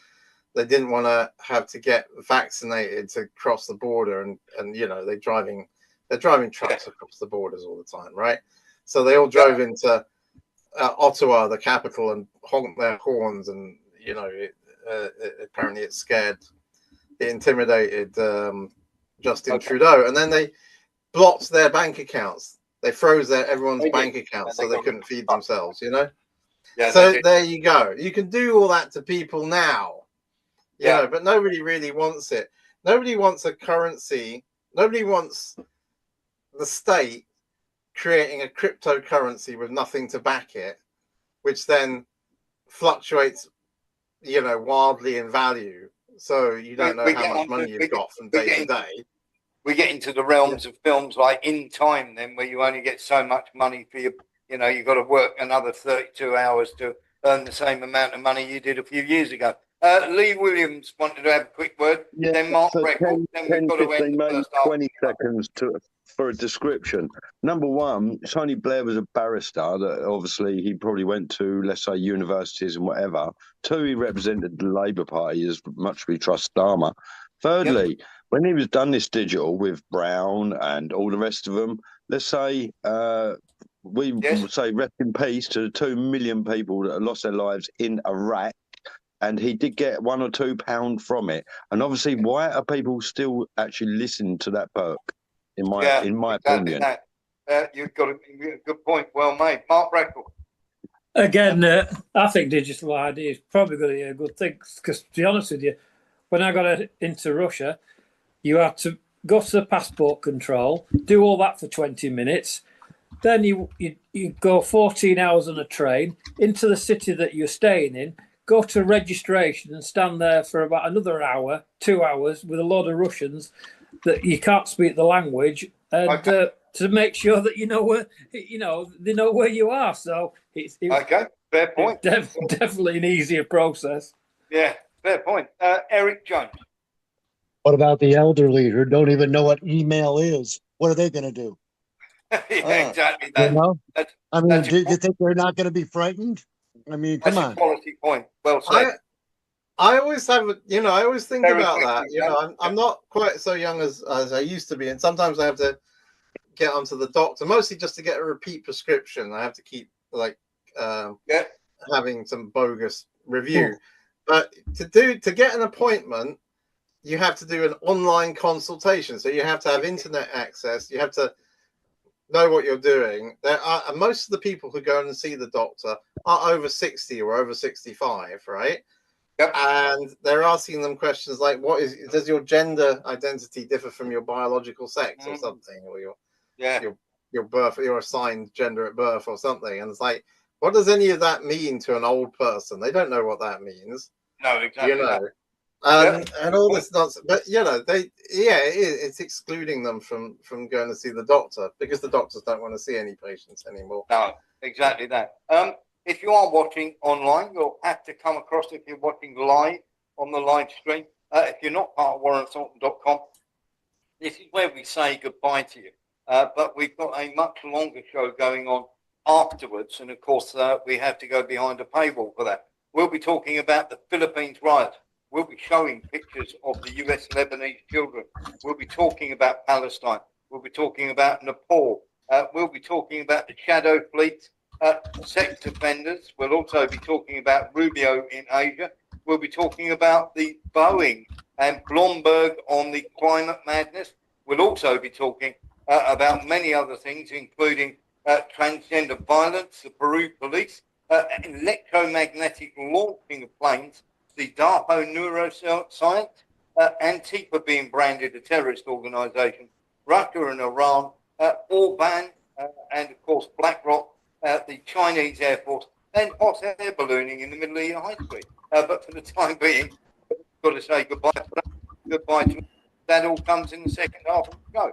They didn't want to have to get vaccinated to cross the border, and you know, they're driving trucks across the borders all the time, right? So they all drove into Ottawa, the capital, and honked their horns, and you know, apparently it intimidated Justin Trudeau, and then they blocked their bank accounts. They froze everyone's bank accounts so they couldn't feed themselves, you know? Yeah, so there you go. You can do all that to people now, you know, but nobody really wants it. Nobody wants a currency. Nobody wants the state creating a cryptocurrency with nothing to back it, which then fluctuates, you know, wildly in value. So you don't know how much money you've got from day to day. We get into the realms of films like In Time, then, where you only get so much money for your, you know, you've got to work another 32 hours to earn the same amount of money you did a few years ago. Lee Williams wanted to have a quick word. Yeah, then Mark so Reckle. Then we've got to end the first 20 seconds for a description. Number one, Tony Blair was a barrister that obviously he probably went to, let's say, universities and whatever. Two, he represented the Labour Party, as much we trust Starmer. Thirdly, when he was done this digital with Brown and all the rest of them, let's say we would say rest in peace to the 2 million people that have lost their lives in Iraq, and he did get £1 or £2 from it. And obviously, why are people still actually listening to that perk? In my opinion, you've got a good point. Well made, Mark Reckle. Again, I think digital ID is probably going to be a good thing because, to be honest with you, when I got into Russia, you had to go to the passport control, do all that for 20 minutes. Then you go 14 hours on a train into the city that you're staying in, go to registration and stand there for about another hour, 2 hours with a lot of Russians that you can't speak the language, and to make sure that they know where you are. So it's okay, fair point. Definitely an easier process. Yeah, fair point. Eric Jones. What about the elderly who don't even know what email is? What are they going to do? Yeah, exactly. You know? I mean, do you important. think they're not going to be frightened? I mean, come That's on. a quality point. Well said. I always have, I always think Very about quickly, that. I'm not quite so young as I used to be, and sometimes I have to get onto the doctor, mostly just to get a repeat prescription. I have to keep having some bogus review. But to get an appointment, you have to do an online consultation. So you have to have internet access. You have to know what you're doing. And most of the people who go and see the doctor are over 60 or over 65, right? Yep. And they're asking them questions like, does your gender identity differ from your biological sex or something, or your birth, your assigned gender at birth or something? And it's like, what does any of that mean to an old person? They don't know what that means. No, exactly. And all this nonsense. But it's excluding them from going to see the doctor because the doctors don't want to see any patients anymore. No, exactly that. If you are watching online, you'll have to come across, if you're watching live on the live stream. If you're not part of WarrenThornton.com, this is where we say goodbye to you. But we've got a much longer show going on afterwards. And of course, we have to go behind a paywall for that. We'll be talking about the Philippines riot. We'll be showing pictures of the US Lebanese children. We'll be talking about Palestine. We'll be talking about Nepal. We'll be talking about the shadow fleet, sex offenders. We'll also be talking about Rubio in Asia. We'll be talking about the Boeing and Bloomberg on the climate madness. We'll also be talking about many other things, including transgender violence, the Peru police, electromagnetic launching of planes, the DARPO neuroscience, Antifa being branded a terrorist organization, Russia and Iran, Orban, and of course BlackRock, the Chinese Air Force, and hot air ballooning in the middle of your high street. But for the time being, we've got to say goodbye to that. Goodbye to that. All comes in the second half of the show.